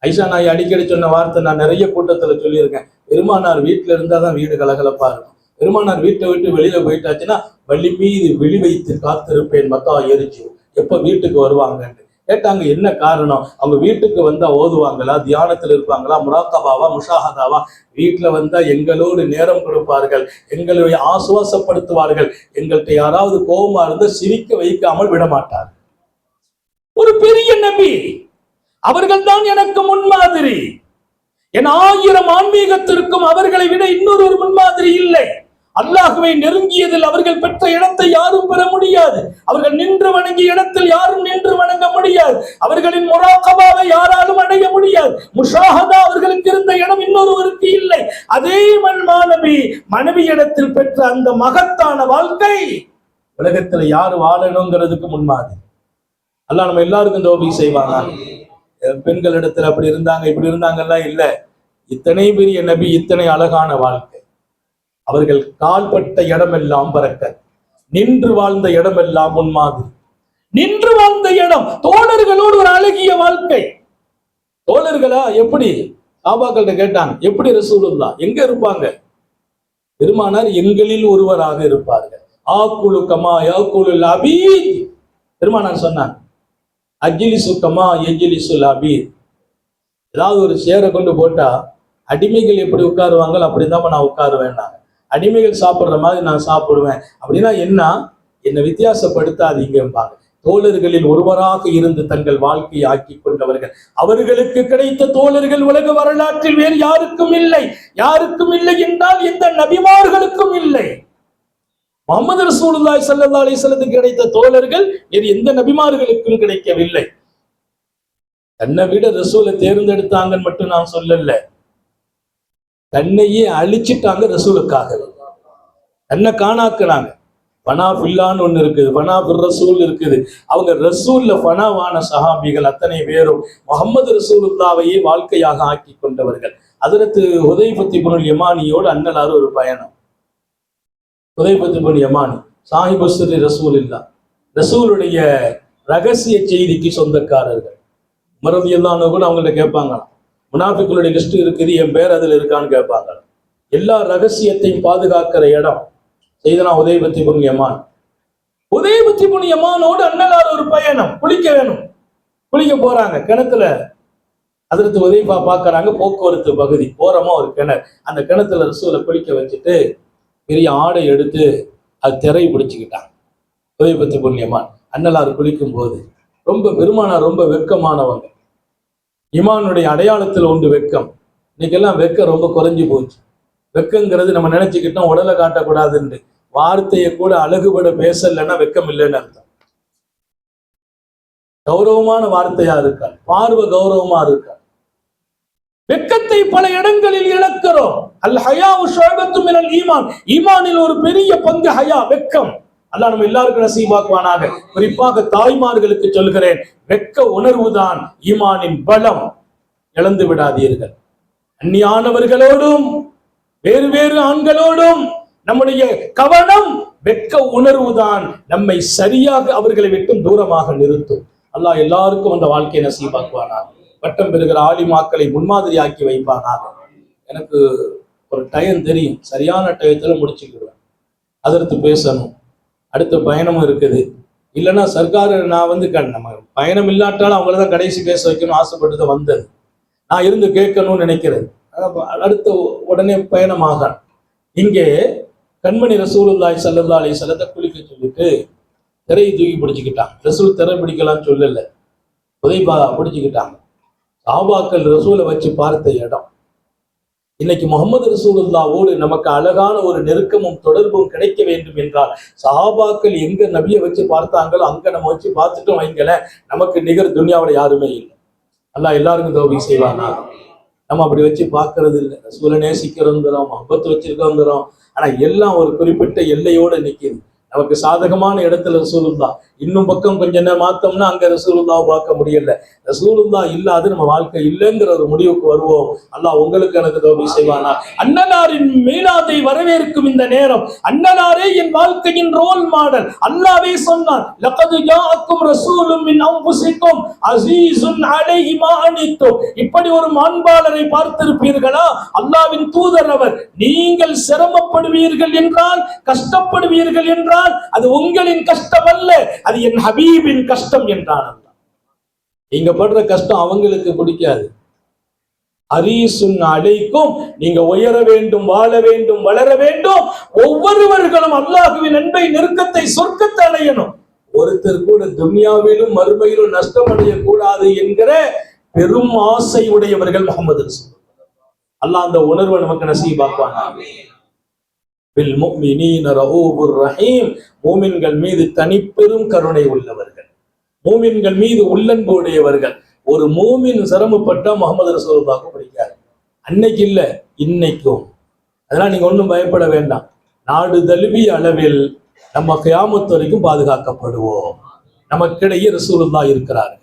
Speaker 1: ஐஷா நாய் அடிக்கடி சொன்ன வார்த்தை நான் நிறைய கூட்டத்துல சொல்லியிருக்கேன். பெருமானார் வீட்டுல இருந்தாதான் வீடு கலகலப்பா இருக்கும். பெருமானார் வீட்டை விட்டு வெளியில போயிட்டாச்சுன்னா வள்ளி மீது வெளி வைத்து காத்திருப்பேன், மத்தா எரிச்சு எப்ப வீட்டுக்கு வருவாங்கன்னு. கேட்டாங்க, என்ன காரணம்? அவங்க வீட்டுக்கு வந்தா ஓதுவாங்களா, தியானத்துல இருப்பாங்களா, முராக்கபாவா, முஷாஹதாவா? வீட்டுல வந்தா எங்களோடு நேரம் கொடுப்பார்கள், எங்களை ஆசுவாசப்படுத்துவார்கள், எங்கள்கிட்ட யாராவது கோபமா இருந்தா சிரிக்க வைக்காமல் விட மாட்டார். ஒரு பெரிய நபி. அவர்கள் தான் எனக்கு முன்மாதிரி. என் 1000 ஆன்மீகத்திற்கும் அவர்களை விட இன்னொரு முன்மாதிரி இல்லை. அல்லாஹ்வை நெருங்கியதில் அவர்கள் பெற்ற இடத்தை யாரும் பெற முடியாது. அவர்கள் நின்று வணங்கிய இடத்தில் யாரும் நின்று வணங்க முடியாது. அவர்களின் முராகபாவை யாராலும் அடைய முடியாது. முஷாஹதா அவர்களுக்கு இருந்த இடம் இன்னொருவருக்கு இல்லை. அதே மாணவி மனைவி இடத்தில் பெற்ற அந்த மகத்தான வாழ்க்கை உலகத்துல யாரு வாழணுங்கிறதுக்கு முன்மாதிரி. அல்லாஹ் நம்ம எல்லாருக்கும் தௌபி செய்வாங்க. பெண்களிடத்துல அப்படி இருந்தாங்க இப்படி இருந்தாங்கலாம் இல்ல. இத்தனை பெரிய நபி, இத்தனை அழகான வாழ்க்கை. அவர்கள் கால்பட்ட இடமெல்லாம் பரக்கத், நின்று வாழ்ந்த இடமெல்லாம் முன்மாதிரி. நின்று வாழ்ந்த இடம், தோழர்களோடு ஒரு அழகிய வாழ்க்கை. தோழர்களா எப்படி? சாபாக்கள்கிட்ட கேட்டாங்க, எப்படி ரசூலுல்லாஹ் எங்க இருப்பாங்க? பெருமானார் எங்களில் ஒருவராக இருப்பார்கள். ஆக்குலு கமா யாக்குலுல் அபீத். பெருமானார் சொன்னாங்க, அஜ்லிசு கமா யஜ்லிசுல் அபீத். ஏதாவது ஒரு சேரை கொண்டு போட்டா அடிமைகள் எப்படி உட்காருவாங்களோ அப்படிதான் நான் உட்காருவேன். அடிமைகள் சாப்பிடுற மாதிரி நான் சாப்பிடுவேன். அப்படின்னா என்ன வித்தியாசப்படுத்தாதீங்கம்பாங்க. தோழர்களில் ஒருவராக இருந்து தங்கள் வாழ்க்கையை ஆக்கி கொண்டவர்கள். அவர்களுக்கு கிடைத்த தோழர்கள் உலக வரலாற்றில் வேறு யாருக்கும் இல்லை. யாருக்கும் இல்லை என்றால் எந்த நபிமார்களுக்கும் இல்லை. முஹம்மது ரசூலுல்லாஹி ஸல்லல்லாஹு அலைஹி வஸல்லத்துக்கு கிடைத்த தோழர்கள் வேறு எந்த நபிமார்களுக்கும் கிடைக்கவில்லை. தன்னை விட ரசூலை தேர்ந்தெடுத்தாங்கன்னு மட்டும் நான் சொல்லல, தன்னையே அழிச்சிட்டாங்க ரசூலுக்காக. தன்னை காணாக்குறாங்க. ஃபனா ஃபில்லான்னு ஒண்ணு இருக்குது, ஃபனா ஃபிர் ரசூல் இருக்குது. அவங்க ரசூல்ல ஃபனாவான சஹாபிகள் அத்தனை பேரும் முஹம்மது ரசூலுல்லாஹ்வையே வாழ்க்கையாக ஆக்கி கொண்டவர்கள். ஹஜ்ரத் ஹுதைஃபத் இப்னுல் யமானியோடு அண்ணலார் ஒரு பயணம். ஹுதைஃபத் இப்னு யமானி சாஹிபு சிர்ரி ரசூலுல்லாஹ், ரசூலுடைய ரகசிய செய்திக்கு சொந்தக்காரர்கள். உமர் ரலியல்லாஹு அன்ஹு கூட அவங்கள்ட்ட கேட்பாங்களாம், முனாஃபிக்குடைய லிஸ்ட் இருக்குது, என் பேர் அதுல இருக்கான்னு கேட்பாங்க. எல்லா ரகசியத்தையும் பாதுகாக்கிற இடம் செய்தனா ஹுதைஃபத் இப்னு யமான். ஹுதைஃபத் இப்னு யமானோடு அண்ணலார் ஒரு பயணம். குளிக்க வேணும், குளிக்க போறாங்க. கிணத்துல ஹஜ்ரத் ஹுதைஃபா பார்க்கறாங்க, போக்குவரத்து பகுதி ஓரமா ஒரு கிணறு. அந்த கிணத்துல ரசூலை குளிக்க வச்சுட்டு பெரிய ஆடை எடுத்து அது திரை பிடிச்சுக்கிட்டாங்க. ஹுதைஃபத் இப்னு யமான் அண்ணலார் குளிக்கும் போது ரொம்ப பெருமானார் ரொம்ப வெட்கமானவங்க. ஈமானுடைய அடையாளத்தில் உண்டு வெட்கம். இன்னைக்கெல்லாம் வெட்கம் ரொம்ப குறைஞ்சு போச்சு. வெட்கங்கிறது நம்ம நினைச்சுக்கிட்டோம் உடலை காட்டக்கூடாதுன்னு. வார்த்தையை கூட அழகுபட பேசலைன்னா வெட்கம் இல்லைன்னு அர்த்தம். கௌரவமான வார்த்தையா இருக்கா, பார்வை கௌரவமா இருக்கா. வெட்கத்தை பல இடங்களில் இழக்கிறோம். அல் ஹயாஉ ஷுஅபத்தும் மினல் ஈமான், ஈமானில் ஒரு பெரிய பங்கு ஹயா, வெட்கம். அல்லாஹ் நம்ம எல்லாருக்கும் நசீபாக்குவானாக. குறிப்பாக தாய்மார்களுக்கு சொல்கிறேன், வெட்க உணர்வுதான் ஈமானின் பலம். இழந்து விடாதீர்கள். அந்நியானவர்களோடும் வேறு வேறு ஆண்களோடும் நம்முடைய கவனம், வெட்க உணர்வுதான் நம்மை சரியாக அவர்களை விட்டும் தூரமாக நிறுத்தும். அல்லாஹ் எல்லாருக்கும் அந்த வாழ்க்கையை நசீபாக்குவானாக. பட்டம் பெறுகிற ஆலிமாக்களை முன்மாதிரி ஆக்கி வைப்பானாக. எனக்கு ஒரு டயம் தெரியும், சரியான டயத்துல முடிச்சுக்கிடுவேன். அதற்கு பேசணும், அடுத்த பயணமும் இருக்குது. இல்லைன்னா சர்க்கார் நான் நம்ம பயணம் இல்லாட்டாலும் அவங்களதான் கடைசி பேச வைக்கணும் ஆசைப்பட்டு வந்தது. நான் இருந்து கேட்கணும்னு நினைக்கிறேன். அடுத்த உடனே பயணமாக இங்கே கண்மணி ரசூலுல்லாஹி ஸல்லல்லாஹு அலைஹி வஸல்லம் குளிக்க சொல்லிட்டு திரையை தூக்கி பிடிச்சுக்கிட்டாங்க. ரசூல் திரை பிடிக்கலாம்னு சொல்லல, உதைபா பிடிச்சுக்கிட்டாங்க. சஹாபாக்கள் ரசூலை வச்சு பார்த்த இடம். இன்னைக்கு முகமது ரசூலுல்லாவோடு நமக்கு அழகான ஒரு நெருக்கமும் தொடர்பும் கிடைக்க வேண்டும் என்றால் சஹாபாக்கள் எங்க நபியை வச்சு பார்த்தாங்களோ அங்க நம்ம வச்சு பார்த்துட்டோம் வைங்களேன், நமக்கு நிகர் துன்யாவில் யாருமே இல்லை. அல்லாஹ் எல்லாருக்கும் தௌபீக் செய்வானா. நம்ம அப்படி வச்சு பார்க்கறது இல்லை. ரசூலை நேசிக்கிறோங்கிறோம், மஹப்பத் வச்சிருக்கோங்கிறோம், ஆனா எல்லாம் ஒரு குறிப்பிட்ட எல்லையோட நிற்கிது. நமக்கு சாதகமான இடத்துல ரசூலுல்லாஹ், இன்னும் பக்கம் கொஞ்சம் நேரம் மாத்தோம்னா அங்க ரசூலுல்லாஹ் பார்க்க முடியல. ரசூலுல்லாஹ் இல்லாது நம்ம வாழ்க்கை இல்லைங்கிற ஒரு முடிவுக்கு வருவோம். அல்லாஹ் உங்களுக்கு எனக்கு தௌபீக் செய்வானா. அன்னலாரின் மீலாதை வரவேற்கும் இந்த நேரம், அன்னலாரே என் வாழ்க்கையின் ரோல் மாடல். அல்லாஹ்வே சொன்னான், லகத் ஜாஅக்கும் ரசூலும் மின் அன்ஃபுசிக்கும் அஸீஸுன் அலைஹி மா அனித்தும். இப்படி ஒரு மாண்பாளரை பார்த்திருப்பீர்களா? அல்லாஹ்வின் தூதர் அவர். நீங்கள் சிரமப்படுவீர்கள் என்றால், கஷ்டப்படுவீர்கள் என்றால் அது உங்களின் கஷ்டம் அல்ல, அது என் ஹபீபின் கஷ்டம் என்றான். நீங்க படுற கஷ்டம் அவங்களுக்கு பிடிக்காது. ஹரீசுன் அலைக்கும், நீங்க உயர வேண்டும், வாழ வேண்டும், வளர வேண்டும். ஒவ்வொருவர்களும் அல்லாஹ்வின் அன்பை, நெருக்கத்தை, சொர்க்கத்தை அடையணும். ஒருத்தர் கூட துன்யாவிலும் மறுமையிலும் நஷ்டம் அடையக்கூடாது என்கிற பெரும் ஆசை உடையவர்கள் முஹம்மது ரசூலுல்லாஹ். அல்லாஹ் அந்த உணர்வை நமக்கு நசீபாக்குவானாக. பில் முஃமினீன ரഊஃபுர் ரஹீம், மூமின்கள் மீது தனிப்பெரும் கருணை உள்ளவர்கள், மூமின்கள் மீது உள்ளன்பு உடையவர்கள். ஒரு மூமின் சிரமப்பட்டா முஹம்மது ரசூலுல்லாஹ்க்கு பிடிக்காது. அன்னைக்கு இல்ல, இன்னைக்கும். அதெல்லாம் நீங்க ஒன்றும் பயப்பட வேண்டாம். நாடு தழுவிய அளவில் நம்ம கியாமத் வரைக்கும் பாதுகாக்கப்படுவோம். நமக்கிடையே ரசூலுல்லாஹ் இருக்கிறார்கள்.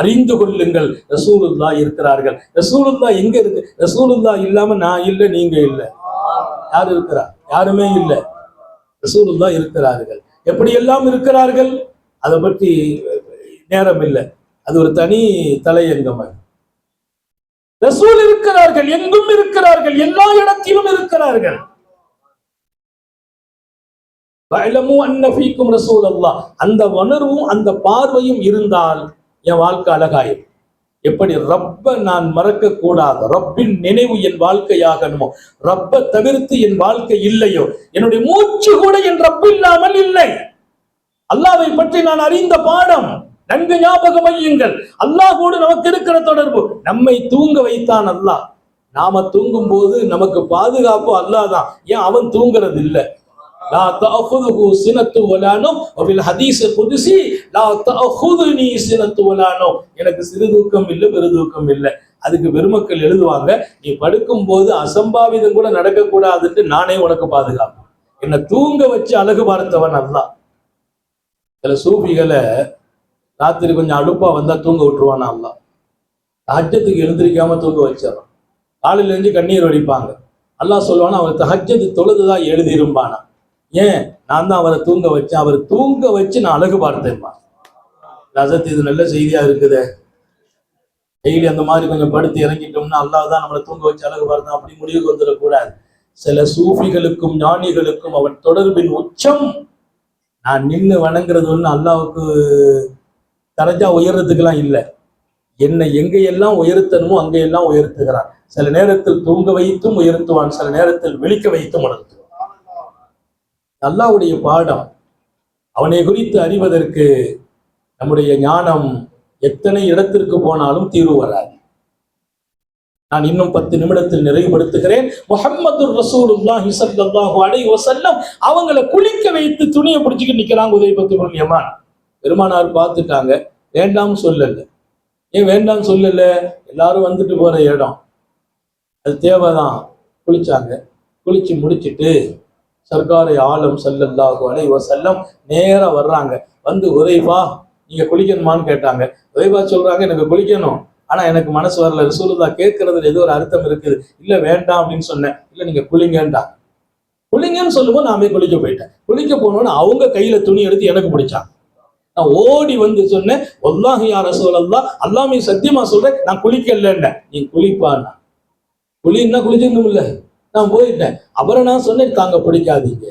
Speaker 1: அறிந்து கொள்ளுங்கள், ரசூலுல்லாஹ் இருக்கிறார்கள். ரசூலுல்லாஹ் எங்க இருக்கு? ரசூலுல்லாஹ் இல்லாம நான் இல்லை, நீங்க இல்லை. யார் இருக்கிறா? யாருமே இல்லை. ரசூலுல்லாஹ் இருக்கிறார்கள். எப்படி எல்லாம் இருக்கிறார்கள் அதை பற்றி நேரம் இல்லை, அது ஒரு தனி தலையங்கம். ரசூல் இருக்கிறார்கள், எங்கும் இருக்கிறார்கள், எல்லா இடத்திலும் இருக்கிறார்கள். அந்த உணர்வும் அந்த பார்வையும் இருந்தால் என் வாழ்க்கை அழகாயும். எப்படி ரப்ப நான் மறக்க கூடாது, ரப்பின் நினைவு என் வாழ்க்கையாகணுமோ, ரப்ப தவிர்த்து என் வாழ்க்கை இல்லையோ, என்னுடைய மூச்சு கூட என் ரப்பு இல்லாமல் இல்லை. அல்லாஹ்வை பற்றி நான் அறிந்த பாடம் நன்கு ஞாபகம் வையுங்கள். அல்லாஹ்வோடு நமக்கு இருக்கிற தொடர்பு. நம்மை தூங்க வைத்தான் அல்லாஹ். நாம தூங்கும் போது நமக்கு பாதுகாப்பு அல்லாஹ் தான். ஏன் அவன் தூங்குறது இல்லை? லா தஅഖுதுஹு சினத்து வலா நௌம் வபில் ஹதீஸ் குதுஸி லா தஅഖுதுனி சினத்து வலா நௌம். எனக்கு சிறு தூக்கம் இல்லை, பெரு தூக்கம் இல்லை. அதுக்கு பெருமக்கள் எழுதுவாங்க, நீ படுக்கும் போது அசம்பாவிதம் கூட நடக்கக்கூடாதுன்னு நானே உனக்கு பாதுகாப்பு. என்னை தூங்க வச்சு அழகு பார்த்தவன் அல்லாஹ். சில சூஃபிகளை ராத்திரி கொஞ்சம் அலுப்பா வந்தா தூங்க விட்டுருவானா அல்லாஹ். தஹஜ்ஜத்துக்கு எழுந்திருக்காம தூங்க வச்சிடறான். காலையில இருந்து கண்ணீர் வடிப்பாங்க. அல்லாஹ் சொல்லுவானா, அவர் தஹஜ்ஜத் தொழுதுதான் எழுதிருப்பானா. ஏன்? நான் தான் அவரை தூங்க வச்சேன். அவர் தூங்க வச்சு நான் அழகு பார்த்தேன்மா. ரசத், இது நல்ல செய்தியா இருக்குது. டெய்லி அந்த மாதிரி கொஞ்சம் படுத்து இறங்கிட்டோம்னா அல்லாஹ் தான் நம்மளை தூங்க வச்சு அழகு பார்த்தோம் அப்படி முடிவுக்கு வந்துடக்கூடாது. சில சூஃபிகளுக்கும் ஞானிகளுக்கும் அவன் தொடர்பின் உச்சம் நான் நின்று வணங்குறது ஒன்று அல்லாவுக்கு தரஜா உயர்றதுக்கெல்லாம் இல்லை. என்னை எங்கெல்லாம் உயர்த்தணுமோ அங்கெல்லாம் உயர்த்துகிறான். சில நேரத்தில் தூங்க வைத்தும் உயர்த்துவான், சில நேரத்தில் விழிக்க வைத்தும் உணர்த்துவான். அல்லாஹ்வுடைய பாடம். அவனை குறித்து அறிவதற்கு நம்முடைய ஞானம் எத்தனை இடத்திற்கு போனாலும் தீர்வு வராது. நான் இன்னும் 10 நிமிடத்தில் நிறைவுபடுத்துகிறேன். முஹம்மது ரசூலுல்லாஹி ஸல்லல்லாஹு அலைஹி வஸல்லம் அவங்களை குளிக்க வைத்து துணியை பிடிச்சிட்டு நிக்கிறாங்க உதைபத்து இப்னு யமான். பெருமானார் பார்த்துட்டாங்க, வேண்டாம் சொல்லல. ஏன் வேண்டாம் சொல்லல? எல்லாரும் வந்துட்டு போற இடம், அது தேவைதான். குளிச்சாங்க. குளிச்சு முடிச்சுட்டு சர்க்காரை ஆலம் ஸல்லல்லாஹு அலைஹி வஸல்லம் நேரா வர்றாங்க. வந்து உதைபா நீங்க குளிக்கணுமான்னு கேட்டாங்க. உதைபா சொல்றாங்க, எனக்கு குளிக்கணும், ஆனா எனக்கு மனசு வரல. ரசூலுல்லாஹ் கேட்கறதுல ஏதோ ஒரு அர்த்தம் இருக்குது. இல்ல வேண்டாம் அப்படின்னு சொன்னேன். இல்ல நீங்க குளிங்கண்டா. குளிங்கன்னு சொல்லும்போது நான் போய் குளிக்க போயிட்டேன். குளிக்க போனோன்னு அவங்க கையில துணி எடுத்து எனக்கு பிடிச்சாங்க. நான் ஓடி வந்து சொன்னேன், வல்லாஹி யா ரசூலல்லாஹ், அல்லாஹ் மீது சத்தியமா சொல்றேன், நான் குளிக்கலன்னேன். நீ குளிப்பான்னா குளின்னா குளிச்சிருந்தும் இல்ல. நான் போயிட்டேன். அப்புறம் நான் சொன்னேன், தாங்க பிடிக்காதீங்க.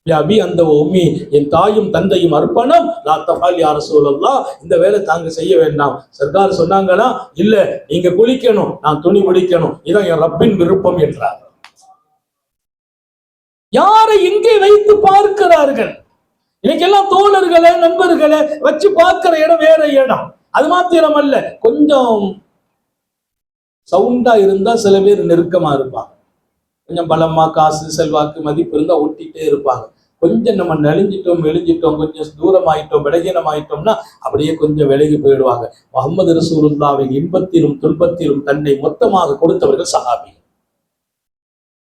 Speaker 1: அபி அந்த உம்மி, என் தாயும் தந்தையும் அர்ப்பணம், லா தஃபால் யா ரசூலல்லாஹ், இந்த வேலை தாங்க செய்ய வேண்டாம். சர்க்கார் சொன்னாங்களா, இல்ல நீங்க குளிக்கணும், நான் துணி பிடிக்கணும், இதான் என் ரப்பின் விருப்பம் என்றார். யாரை இங்கே வைத்து பார்க்கிறார்கள்? இன்னைக்கெல்லாம் தோழர்களை நண்பர்களை வச்சு பார்க்கிற இடம் வேற இடம். அது மாத்திரம் அல்ல, கொஞ்சம் சவுண்டா இருந்தா சில பேர் நெருக்கமா இருப்பாங்க. கொஞ்சம் பலமா காசு செல்வாக்கு மதிப்பு இருந்தா ஒட்டிட்டே இருப்பாங்க. கொஞ்சம் நம்ம நெளிஞ்சிட்டோம் மெலிஞ்சிட்டோம் கொஞ்சம் தூரமாயிட்டோம் பலகீனமாயிட்டோம்னா அப்படியே கொஞ்சம் விலகி போயிடுவாங்க. முஹம்மது ரசூலுல்லாஹ்வின் இன்பத்திலும் துன்பத்திலும் தன்னை மொத்தமாக கொடுத்தவர்கள் சஹாபி.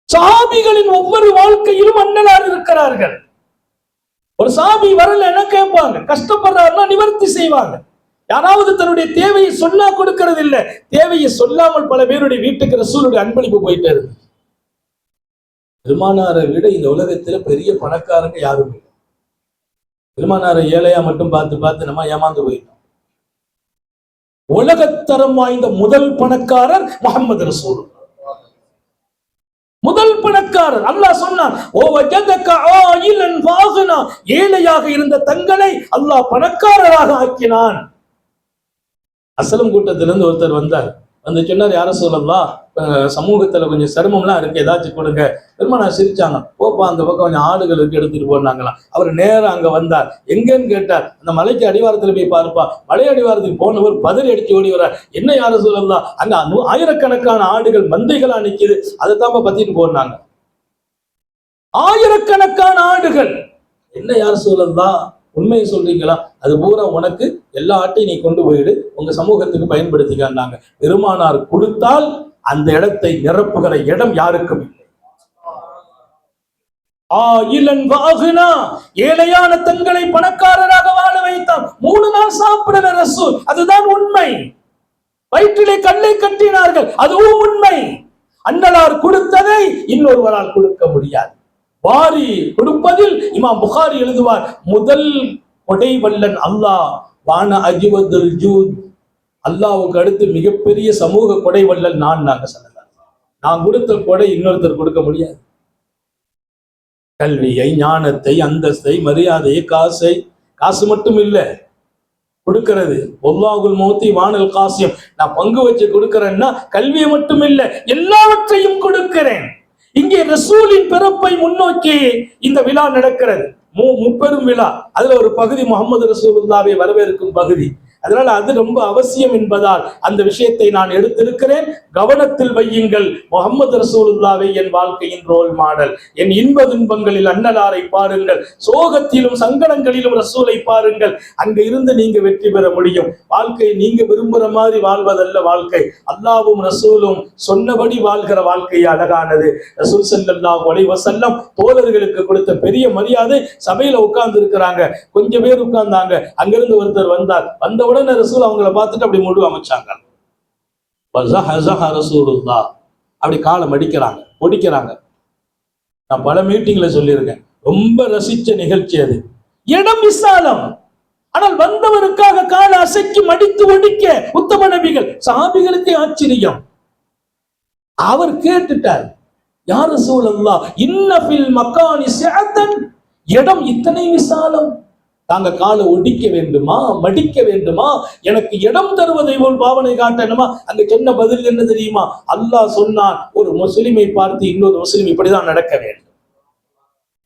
Speaker 1: சஹாபிகளின் ஒவ்வொரு வாழ்க்கையிலும் அண்ணலார் இருக்கிறார்கள். ஒரு சஹாபி வரல என்ன கேட்பாங்க, கஷ்டப்படுறாருன்னா நிவர்த்தி செய்வாங்க. யாராவது தன்னுடைய தேவையை சொன்னா கொடுக்கறது இல்லை, தேவையை சொல்லாமல் பல பேருடைய வீட்டுக்கு ரசூலுடைய அன்பளிப்பு போயிட்டே இருக்கு. பெருமானாரை விட இந்த உலகத்துல பெரிய பணக்காரங்க யாரும் இல்லை. பெருமானாரை ஏழையா மட்டும் பார்த்து பார்த்து நம்ம ஏமாந்து போயிட்டோம். உலகத்தரம் வாய்ந்த முதல் பணக்காரர் முஹம்மது ரசூலுல்லாஹ். முதல் பணக்காரர். அல்லாஹ் சொன்னான், ஓ வஜதக ஆயிலன் வாகனா, ஏழையாக இருந்த தங்களை அல்லாஹ் பணக்காரராக ஆக்கினான். அஸ்லம் கூட்டத்திலிருந்து ஒருத்தர் வந்தார். வந்து சொன்னார், யார சொல்லலாம், சமூகத்துல கொஞ்சம் சிரமம்லாம் இருக்கு, ஏதாச்சும் கொடுங்க. பெருமானார் சிரிச்சாங்க, போப்பா அந்த பக்கம் கொஞ்சம் ஆடுகள் இருக்கு எடுத்துட்டு போனாங்களாம். அவர் நேரம் அங்க வந்தார். எங்கன்னு கேட்டார், அந்த மலைக்கு அடிவாரத்துல போய் பார்ப்பா. மலை அடிவாரத்துக்கு போனவர் பதறி அடிச்சு ஓடி வர்றார். என்ன யார சொல்லலாம், அங்க ஆயிரக்கணக்கான ஆடுகள் மந்தைகளா நிக்குது, அதைத்தான் பத்திட்டு போனாங்க. ஆயிரக்கணக்கான ஆடுகள். என்ன யார சொல்லலாம், உண்மையை சொல்றீங்களா? அது பூரா உனக்கு, எல்லா ஆட்டையும் நீ கொண்டு போயிடு, உங்க சமூகத்துக்கு பயன்படுத்திக்காங்க. பெருமானார் கொடுத்தால் அந்த இடத்தை நிரப்புகிற இடம் யாருக்கும் இல்லை. ஆயிலன் வாகுனா, ஏழையான தங்களை பணக்காரராக வாழ வைத்தான். 3 நாள் சாப்பிடல ரசூல், அதுதான் உண்மை. வயிற்றிலே கல்லை கட்டினார்கள், அதுவும் உண்மை. அண்ணலார் கொடுத்ததை இன்னொருவரால் கொடுக்க முடியாது. வாரி கொடுப்பதில் இமாம் புகாரி எழுதுவார், முதல் கொடை வல்லன் அல்லாஹ், வான அஜிவதுல் ஜூத், அல்லாஹ்வுக்கு அடுத்து மிகப்பெரிய சமூக கொடை வல்லல் நாங்க சொல்லலாம். நான் கொடுத்த கொடை இன்னொருத்தர் கொடுக்க முடியாது. கல்வியை, ஞானத்தை, அந்தஸ்தை, மரியாதையை, காசு மட்டும் இல்லை கொடுக்கிறது. ஒல்லாகுல் மௌத்தி வானல் காசியம், நான் பங்கு வச்சு கொடுக்கிறேன்னா கல்வியை மட்டும் இல்லை, எல்லாவற்றையும் கொடுக்கிறேன். இங்கே ரசூலின் பிறப்பை முன்னோக்கி இந்த விழா நடக்கிறது. முப்பெரும் விழா. அதுல ஒரு பகுதி முஹம்மது ரசூலுல்லாஹ்வை வரவேற்கும் பகுதி. அதனால அது ரொம்ப அவசியம் என்பதால் அந்த விஷயத்தை நான் எடுத்திருக்கிறேன். கவனத்தில் வையுங்கள். முஹம்மது ரசூலுல்லாஹ்வை என் வாழ்க்கையின் ரோல் மாடல். என் இன்ப துன்பங்களில் அண்ணலாரை பாருங்கள், சோகத்திலும் சங்கடங்களிலும் ரசூலை பாருங்கள். அங்க இருந்து நீங்க வெற்றி பெற முடியும். வாழ்க்கை நீங்க விரும்புற மாதிரி வாழ்வதல்ல வாழ்க்கை, அல்லாஹ்வும் ரசூலும் சொன்னபடி வாழ்கிற வாழ்க்கை அழகானது. ரசூல் ஸல்லல்லாஹு அலைஹி வஸல்லம் தோழர்களுக்கு கொடுத்த பெரிய மரியாதை. சபையில உட்கார்ந்து இருக்கிறாங்க, கொஞ்சம் பேர் உட்கார்ந்தாங்க. அங்கிருந்து ஒருத்தர் வந்தார். வந்த உடனே ரசூல் அவங்களை பார்த்துட்டு அப்படி முழு அமைச்சாங்க. ரசூலுல்லாஹ் அப்படி காலம் அடிக்கிறாங்க, ஒடிக்கிறாங்க. நான் பல மீட்டிங்ல சொல்லியிருக்கேன், ரொம்ப ரசிச்ச நிகழ்ச்சி அது. இடம் விசாலம், ஆனால் வந்தவருக்காக கால அசைக்கு மடித்து ஒடிக்க உத்தம நபிகள். சஹாபிகளுக்கு ஆச்சரியம். அவர் கேட்டுட்டார், யா ரசூலல்லாஹ் இன்ன ஃபில் மக்கானி ஸஅதன், இடம் இத்தனை விசாலம், தாங்க காலை ஒடிக்க வேண்டுமா, மடிக்க வேண்டுமா, எனக்கு இடம் தருவதை போல் பாவனை காட்டணுமா? அங்க சொன்ன பதில் என்ன தெரியுமா? அல்லாஹ் சொன்னான், ஒரு முஸ்லிமை பார்த்து இன்னொரு முஸ்லிம் இப்படிதான் நடக்க வேண்டும்.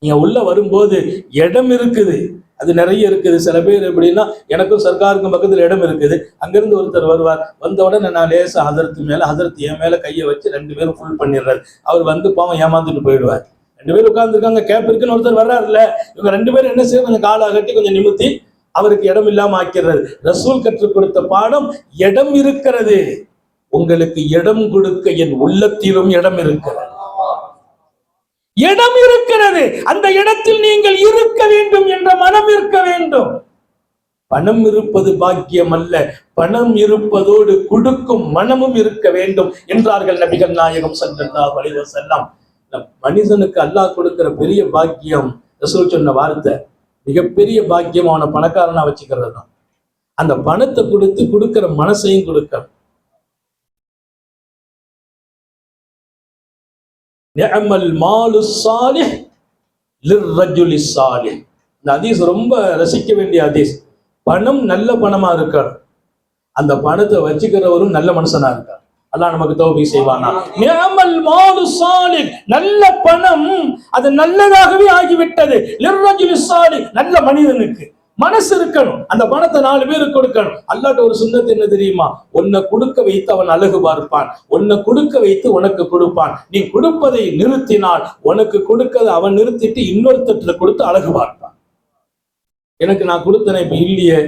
Speaker 1: நீங்க உள்ள வரும்போது இடம் இருக்குது, அது நிறைய இருக்குது. சில பேர் எப்படின்னா, எனக்கும் சர்க்காருக்கும் பக்கத்துல இடம் இருக்குது, அங்கிருந்து ஒருத்தர் வருவார், வந்த உடனே நான் லேசா ஹதரத்து மேல, ஹதரத்து என் மேல கையை வச்சு 2 பேரும் ஃபுல் பண்ணிடுறாரு. அவர் வந்து பாவம் ஏமாந்துட்டு போயிடுவார். 2 பேரும் உட்கார்ந்துருக்காங்க, கேப் இருக்குன்னு ஒருத்தர் வர்றாருல்ல, இவங்க 2 பேரும் என்ன செய்ய, கொஞ்சம் காலை கட்டி கொஞ்சம் நிமித்தி அவருக்கு இடம் இல்லாம ஆக்கிறது. ரசூல் கற்றுக் கொடுத்த பாடம், இடம் இருக்கிறது, உங்களுக்கு இடம் கொடுக்க என் உள்ளத்திலும் இடம் இருக்கிறது, இடம் இருக்கிறது, அந்த இடத்தில் நீங்கள் இருக்க வேண்டும் என்ற மனம் இருக்க வேண்டும். பணம் இருப்பது பாக்கியம் அல்ல, பணம் இருப்பதோடு கொடுக்கும் மனமும் இருக்க வேண்டும் என்றார்கள் நபிகள் நாயகம் ஸல்லல்லாஹு அலைஹி வஸல்லம். மனிதனுக்கு அல்லாஹ் கொடுக்கிற பெரிய பாக்கியம், ரசூல் சொன்ன வார்த்தை, மிகப்பெரிய பாக்கியம் அவனை பணக்காரனா வச்சுக்கிறது தான். அந்த பணத்தை கொடுக்கிற மனசையும் கொடுக்க. நிஅமல் மாலு ஸாலிஹ் லிர்ரஜுலி ஸாலிஹ். இந்த ஹதீஸ் ரொம்ப ரசிக்க வேண்டிய ஹதீஸ். பணம் நல்ல பணமா இருக்கணும், அந்த பணத்தை வச்சுக்கிறவரும் நல்ல மனுஷனா இருக்கார். அல்லாஹ் நமக்கு தௌபீக் செய்வானா. நிஅமல் மாலு ஸாலிஹ், நல்ல பணம் அது நல்லதாகவே ஆகிவிட்டது. லிர்ரஜுலி ஸாலிஹ், நல்ல மனிதனுக்கு மனசு இருக்கணும், அந்த பணத்தை 4 பேருக்கு கொடுக்கணும். அல்லாஹ்ட்ட ஒரு சுன்னத் என்ன தெரியுமா, உன்னை கொடுக்க வைத்து அவன் அழகு பார்ப்பான், உன்னை கொடுக்க வைத்து உனக்கு கொடுப்பான். நீ கொடுப்பதை நிறுத்தினால் உனக்கு கொடுக்கதை அவன் நிறுத்திட்டு இன்னொருத்தத்துல கொடுத்து அழகு பார்ப்பான். எனக்கு நான் கொடுத்தேன், இப்ப இல்லையே,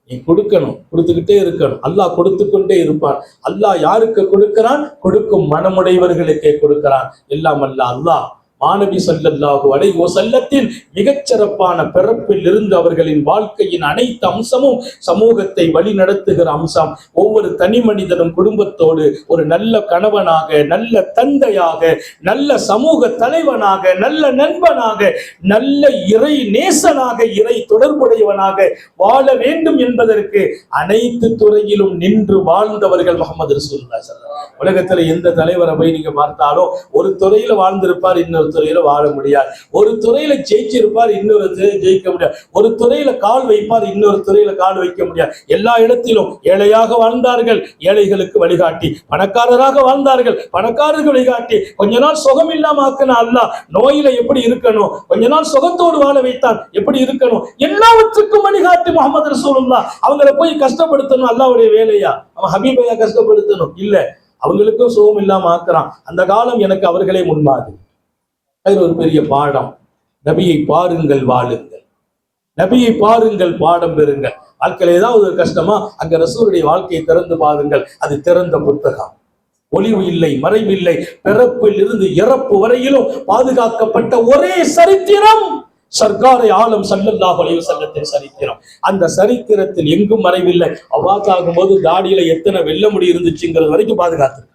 Speaker 1: நீ கொடுக்கணும், கொடுத்துக்கிட்டே இருக்கணும். அல்லாஹ் கொடுத்து கொண்டே இருப்பான். அல்லாஹ் யாருக்கு கொடுக்கிறான், கொடுக்கும் மனமுடையவர்களுக்கே கொடுக்கிறான். எல்லாம் அல்லாஹ் மாநபி ஸல்லல்லாஹு அலைஹி வஸல்லத்தின் மிகச்சிறப்பான பிறப்பில் இருந்து அவர்களின் வாழ்க்கையின் அனைத்து அம்சமும் சமூகத்தை வழி நடத்துகிற அம்சம். ஒவ்வொரு தனி மனிதனும் குடும்பத்தோடு ஒரு நல்ல கணவனாக, நல்ல தந்தையாக, நல்ல சமூக தலைவனாக, நல்ல நண்பனாக, நல்ல இறை நேசனாக, இறை தொடர்புடையவனாக வாழ வேண்டும் என்பதற்கு அனைத்து துறையிலும் நின்று வாழ்ந்தவர்கள் முஹம்மது ரசூலுல்லாஹி ஸல்லல்லாஹு அலைஹி வஸல்லம். உலகத்துல எந்த தலைவரை போய் நீங்க பார்த்தாலும் ஒரு துறையில வாழ்ந்திருப்பார், இன்னொரு துறையில வாழ முடியாது. ஒரு துறையில ஜெயிச்சிருப்பார், இன்னொரு ஜெயிக்க முடியாது. ஒரு துறையில கால் வைப்பார், இன்னொரு துறையில கால் வைக்க முடியாது. எல்லா இடத்திலும் ஏழையாக வாழ்ந்தார்கள், ஏழைகளுக்கு வழிகாட்டி. பணக்காரராக வாழ்ந்தார்கள், பணக்காரர்கள் வழிகாட்டி. கொஞ்ச நாள் சுகம் இல்லாம ஆக்கின அல்லாஹ் நோயில எப்படி இருக்கணும், கொஞ்ச நாள் சுகத்தோடு வாழ வைத்தான், எப்படி இருக்கணும், எல்லாவற்றுக்கும் வழிகாட்டி முஹம்மது ரசூலுல்லாஹ். அவங்களை போய் கஷ்டப்படுத்தணும் அல்லாஹ்வுடைய வேலையா? அவன் ஹபீபையா கஷ்டப்படுத்தணும்? இல்ல, அவங்களுக்கும் சுகம் இல்லாம ஆக்குறான். அந்த காலம் எனக்கு அவர்களே முன்மாதிரி. அது ஒரு பெரிய பாடம். நபியை பாருங்கள், வாழுங்கள், நபியை பாருங்கள், பாடம் பெறுங்கள். வாழ்க்கையில ஏதாவது ஒரு கஷ்டமா, அங்க ரசூலுடைய வாழ்க்கையை திறந்து பாருங்கள். அது திறந்த புத்தகம், ஒளிவு இல்லை, மறைவில்லை. பிறப்பில் இருந்து இறப்பு வரையிலும் பாதுகாக்கப்பட்ட ஒரே சரித்திரம் சர்க்காரை ஆலம் ஸல்லல்லாஹு அலைஹி வஸல்லத்தின் சரித்திரம். அந்த சரித்திரத்தில் எங்கும் மறைவில்லை. அவாத்தாகும் போது தாடியில எத்தனை வெள்ள முடி இருந்துச்சுங்கிறது வரைக்கும் பாதுகாத்து,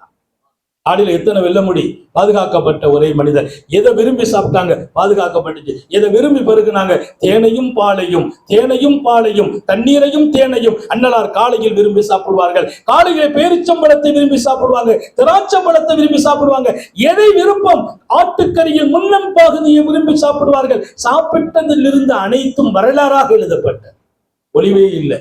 Speaker 1: ஆடியில எத்தனை வெள்ள முடி, பாதுகாக்கப்பட்ட ஒரே மனிதர். எதை விரும்பி சாப்பிட்டாங்க, பாதுகாக்கப்பட்டுச்சு. எதை விரும்பி பருகுனாங்க, தேனையும் பாலையும், தேனையும் பாலையும், தண்ணீரையும் தேனையும். அன்னலார் காலையில் விரும்பி சாப்பிடுவார்கள், காலையில பேரிச்சம்பழத்தை விரும்பி சாப்பிடுவாங்க, திராட்சம்பழத்தை விரும்பி சாப்பிடுவாங்க. எதை விருப்பம், ஆட்டுக்கறியில் முன்னம் பகுதியை விரும்பி சாப்பிடுவார்கள். சாப்பிட்டதில் இருந்து அனைத்தும் வரலாறாக எழுதப்பட்ட, ஒளிவே இல்லை.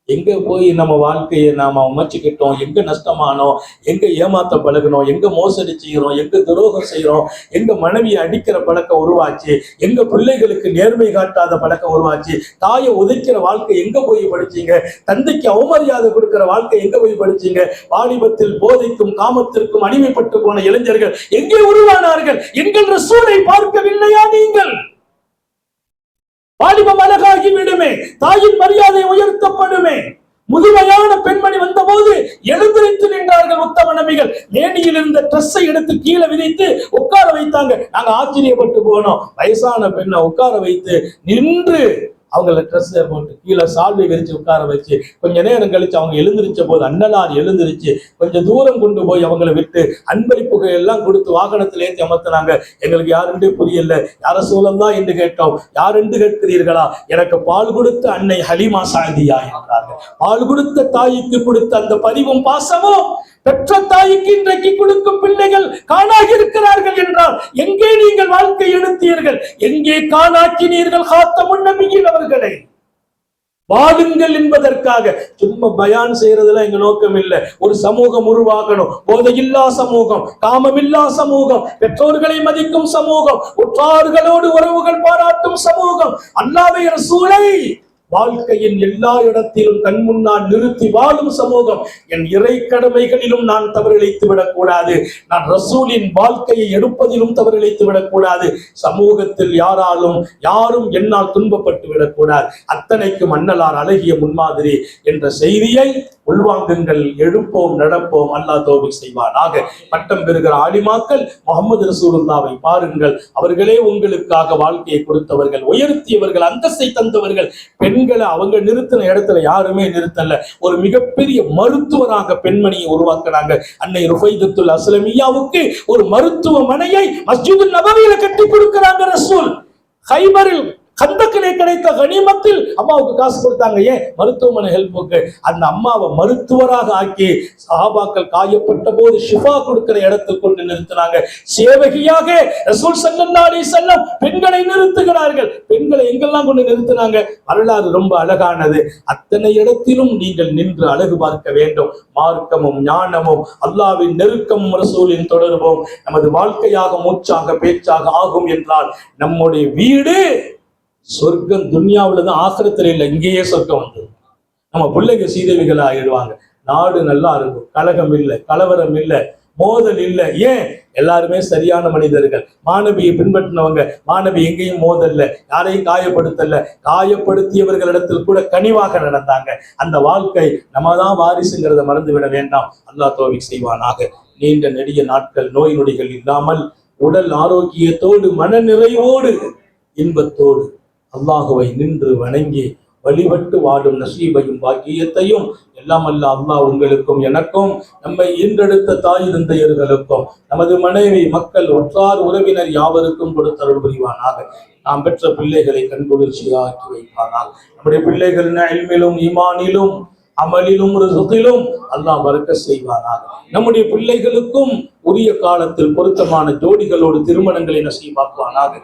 Speaker 1: எங்க போய் நம்ம வாழ்க்கையை நாம அமைச்சுக்கிட்டோம், எங்க நஷ்டமானோம், எங்க ஏமாத்த பழகணும், எங்க மோசடி செய்யறோம், எங்க துரோகம் செய்யறோம், எங்க மனைவியை அடிக்கிற பழக்கம் உருவாச்சு, எங்க பிள்ளைகளுக்கு நேர்மை காட்டாத பழக்கம் உருவாச்சு, தாயை உதைக்கிற வாழ்க்கை எங்க போய் படிச்சீங்க, தந்தைக்கு அவமரியாதை கொடுக்கிற வாழ்க்கை எங்க போய் படிச்சீங்க, வாலிபத்தில் போதைக்கும் காமத்திற்கும் அடிமைப்பட்டு போன இளைஞர்கள் எங்கே உருவானார்கள்? எங்கள் ரசூலை பார்க்கவில்லையா நீங்கள்? வாலிபம் அழகாகி விடுமே, தாயின் மரியாதை உயர்த்தப்படுமே. முதுமையான பெண்மணி வந்த போது எழுந்திருத்து நின்றார்கள் உத்தம நபிகள். மேனியில் இருந்த ட்ரெஸ்ஸை எடுத்து கீழே விதைத்து உட்கார வைத்தாங்க. நாங்க ஆச்சரியப்பட்டு போனோம். வயசான பெண்ணை உட்கார வைத்து நின்று அவங்கள ட்ரெஸ் போட்டு கீழே சால்வை விரிச்சு உட்கார வச்சு கொஞ்ச நேரம் கழிச்சு அவங்க எழுந்திருச்ச போது அன்னலார் எழுந்திருச்சு கொஞ்சம் தூரம் கொண்டு போய் அவங்களை விட்டு அன்பளிப்புகை எல்லாம் கொடுத்து வாகனத்தில் ஏற்றி அமர்த்தினாங்க. எங்களுக்கு யாருன்றே புரியல, யார சூழல்தான் என்று கேட்டோம். யார் என்று கேட்கிறீர்களா? எனக்கு பால் கொடுத்த அன்னை ஹலீமா சாதியா என்றார்கள். பால் கொடுத்த தாய்க்கு கொடுத்த அந்த பதிவும் பாசமும் பெற்ற தாய்க்கு இன்றைக்கு கொடுக்கும் பிள்ளைகள் காணாகி இருக்கிறார்கள் என்றால் எங்கே நீங்கள் வாழ்க்கை எடுத்தீர்கள்? எங்கே காணாக்கினீர்கள் காத்தமுன் நபியின் அவர்களை? வாழுங்கள் என்பதற்காக. சும்மா பயான் செய்யறதுல எங்க நோக்கம் இல்லை. ஒரு சமூகம் உருவாக்கணும், போதையில்லா சமூகம், காமமில்லா சமூகம், பெற்றோர்களை மதிக்கும் சமூகம், உற்றார்களோடு உறவுகள் பாராட்டும் சமூகம், அல்லாஹ்வை ரசூலை வாழ்க்கையின் எல்லா இடத்திலும் கண் முன்னால் நிறுத்தி வாழும் சமூகம். என் இறை கடமைகளிலும் நான் தவறிழைத்து விடக்கூடாது. நான் ரசூலின் வாழ்க்கையை எடுப்பதிலும் தவறிழைத்து விடக்கூடாது. சமூகத்தில் யாரும் என்னால் துன்பப்பட்டு விடக்கூடாது. அத்தனைக்கும் அன்னலார் அழகிய முன்மாதிரி என்ற செய்தியை உள்வாங்குங்கள். எழுப்போம், நடப்போம். அல்லாஹ் தௌஃபீக் செய்வானாக. பட்டம் பெறுகிற ஆலிமாக்கள் முஹம்மது ரசூலுல்லாவை பாருங்கள். அவர்களே உங்களுக்காக வாழ்க்கையை கொடுத்தவர்கள், உயர்த்தியவர்கள், அந்தஸ்தை தந்தவர்கள். பெண்களை அவங்க நிறுத்தின இடத்துல யாருமே நிறுத்தல. ஒரு மிகப்பெரிய மருத்துவராக பெண்மணியை உருவாக்குறாங்க. அன்னை ருஃபைதத்துல் அஸ்லமியாவுக்கு ஒரு மருத்துவமனையை மஸ்ஜிதுன் நபவியில கட்டி கொடுக்கிறாங்க ரசூல். ஹைபரில் கந்தக்கிலே கிடைத்த கனிமத்தில் அம்மாவுக்கு காசு கொடுத்தாங்க. ஏன்? மருத்துவமனை ஹெல்ப்புக்கு. அந்த அம்மாவை மருத்துவராக ஆக்கி சஹாபாக்கள் காயப்பட்ட போது ஷிஃபா கொடுக்கிற இடத்தில் கொண்டு நிறுத்தினாங்க. சேவகியாக ரசூல் ஸல்லல்லாஹு அலைஹி வஸல்லம் பெண்களை நிறுத்துகிறார்கள். பெண்களை எங்கெல்லாம் கொண்டு நிறுத்தினாங்க? வரலாறு ரொம்ப அழகானது. அத்தனை இடத்திலும் நீங்கள் நின்று அழகு பார்க்க வேண்டும். மார்க்கமும் ஞானமும் அல்லாஹ்வின் நெருக்கமும் ரசூலின் தொடர்பும் நமது வாழ்க்கையாக மூச்சாக பேச்சாக ஆகும் என்றால் நம்முடைய வீடு சொர்க்கம் துன்யாவில தான், ஆசிரத்துல இல்லை. இங்கேயே சொர்க்கம் வந்தது. நம்ம பிள்ளைங்க சீதேவிகள் ஆகிடுவாங்க. நாடு நல்லா இருக்கும், கலகம் இல்லை, கலவரம் இல்லை, மோதல் இல்லை. ஏன்? எல்லாருமே சரியான மனிதர்கள். மாணவியை பின்பற்றினவங்க. மாணவி எங்கேயும் மோதல்ல, யாரையும் காயப்படுத்தல, காயப்படுத்தியவர்களிடத்தில் கூட கனிவாக நடந்தாங்க. அந்த வாழ்க்கை நம்ம தான் வாரிசுங்கிறத மறந்து விட வேண்டாம். அல்லாஹ் தௌஃபீக் செய்வானாக. நீண்ட நெடிய நாட்கள் நோய் நொடிகள் இல்லாமல் உடல் ஆரோக்கியத்தோடு மன நிறைவோடு இன்பத்தோடு அல்லாஹுவை நின்று வணங்கி வழிபட்டு வாடும் நசீபையும் பாக்கியத்தையும் எல்லாம் அல்ல அல்லாஹ் உங்களுக்கும் எனக்கும், நம்மை ஈன்றெடுத்த தாய் தந்தையர்களுக்கும், நமது மனைவி மக்கள் உற்றார் உறவினர் யாவருக்கும் கொடுத்தருள் புரிவானாக. நாம் பெற்ற பிள்ளைகளை கண்குளிர்ச்சியாக்கி வைப்பானாக. நம்முடைய பிள்ளைகள் இல்மிலும் ஈமானிலும் அமலிலும் ரிஸ்கிலும் அல்லாஹ் பரக்கத் செய்வானாக. நம்முடைய பிள்ளைகளுக்கும் உரிய காலத்தில் பொருத்தமான ஜோடிகளோடு திருமணங்களை நசீபாக்குவானாக.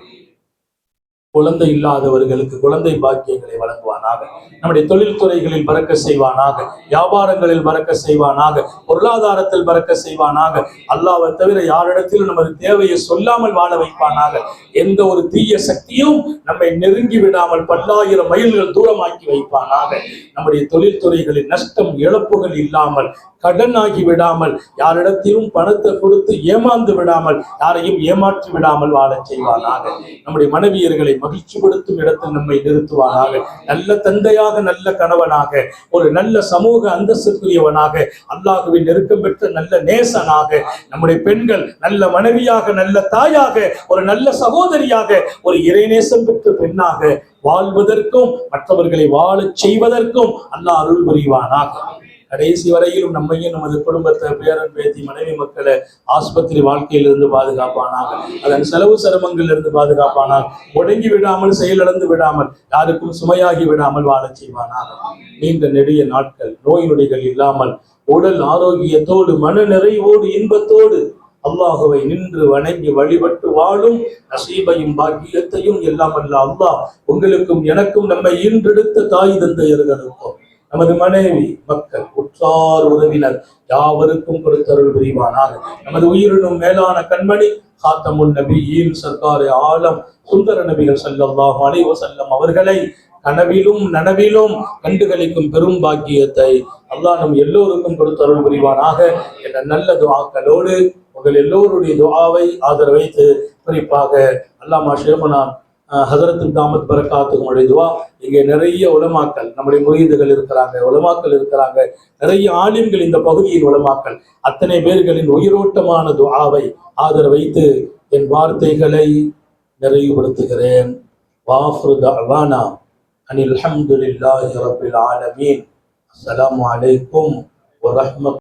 Speaker 1: குழந்தை இல்லாதவர்களுக்கு குழந்தை பாக்கியங்களை வழங்குவானாக. நம்முடைய தொழில் துறைகளில் பறக்க செய்வானாக. வியாபாரங்களில் பறக்க செய்வானாக. பொருளாதாரத்தில் பறக்க செய்வானாக. அல்லாஹ்வை தவிர யாரிடத்திலும் நமது தேவையை சொல்லாமல் வாழ வைப்பானாக. எந்த ஒரு தீய சக்தியும் நம்மை நெருங்கி விடாமல் பல்லாயிரம் மைல்கள் தூரமாக்கி வைப்பானாக. நம்முடைய தொழில் துறைகளில் நஷ்டம் இழப்புகள் இல்லாமல், கடன் ஆகி விடாமல், யாரிடத்திலும் பணத்தை கொடுத்து ஏமாந்து விடாமல், யாரையும் ஏமாற்றி விடாமல் வாழச் செய்வானாக. நம்முடைய மனைவியர்களை மகிழ்ச்சிப்படுத்தும் இடத்தில் நம்மை நிறுத்துவானாக. நல்ல தந்தையாக, நல்ல கணவனாக, ஒரு நல்ல சமூக அந்தஸ்துக்குரியவனாக, அல்லாஹ்வின் நெருக்கம் பெற்ற நல்ல நேசனாக, நம்முடைய பெண்கள் நல்ல மனைவியாக, நல்ல தாயாக, ஒரு நல்ல சகோதரியாக, ஒரு இறைநேசம் பெற்ற பெண்ணாக வாழ்வதற்கும் மற்றவர்களை வாழச் செய்வதற்கும் அல்லாஹ் அருள் புரிவானாக. கடைசி வரையிலும் நம்மையும் நமது குடும்பத்தை, பேரன் பேத்தி, மனைவி மக்களை ஆஸ்பத்திரி வாழ்க்கையிலிருந்து பாதுகாப்பானாக. அதன் செலவு சிரமங்கள் இருந்து பாதுகாப்பானாக. முடங்கி விடாமல், செயலிழந்து விடாமல், யாருக்கும் சுமையாகி விடாமல் வாழச் செய்வானாக. நீண்ட நெடிய நாட்கள் நோய் நொடிகள் இல்லாமல் உடல் ஆரோக்கியத்தோடு மன நிறைவோடு இன்பத்தோடு அல்லாஹுவை நின்று வணங்கி வழிபட்டு வாழும் நசீபையும் பாக்கியத்தையும் எல்லாம் அல்ல அல்லாஹ் உங்களுக்கும் எனக்கும் நம்மை ஈன்றெடுத்த தாய் தந்தையர்களுக்கும், நமது மனைவி மக்கள் உற்றார் உறவினர் யாவருக்கும் கொடுத்தருள் புரிவானாக. நமது உயிரினும் மேலான கண்மணி காத்தமுன் நபியின் சர்க்காரே ஆலம் சுந்தர நபிகள் ஸல்லல்லாஹு அலைஹி வஸல்லம் அவர்களை கனவிலும் நனவிலும் கண்டுகளிக்கும் பெரும் பாக்கியத்தை அல்லாஹ் நம் எல்லோருக்கும் கொடுத்தருள் புரிவானாக என்ற நல்ல துஆக்களோடு உங்கள் எல்லோருடைய துஆவை ஆதரவைத்து, குறிப்பாக அல்லாமா ஷேகுனா ஹஸரத்துல் தாமத் பரக்காத்துடைய துஆ. இங்கே நிறைய உலமாக்கள், நம்முடைய முரீதுகள் இருக்கிறாங்க, உலமாக்கள் இருக்கிறாங்க, நிறைய ஆலிம்கள் இந்த பகுதியின் உலமாக்கள், அத்தனை பேர்களின் உயிரோட்டமான துஆவை ஆதரவைத்து என் வார்த்தைகளை நிறைவுபடுத்துகிறேன். வாஃபிரு தஅவானா அனில் ஹம்துலில்லாஹி ரப்பில் ஆலமீன். அஸ்ஸலாமு அலைக்கும் வரஹ்மத்துல்லாஹி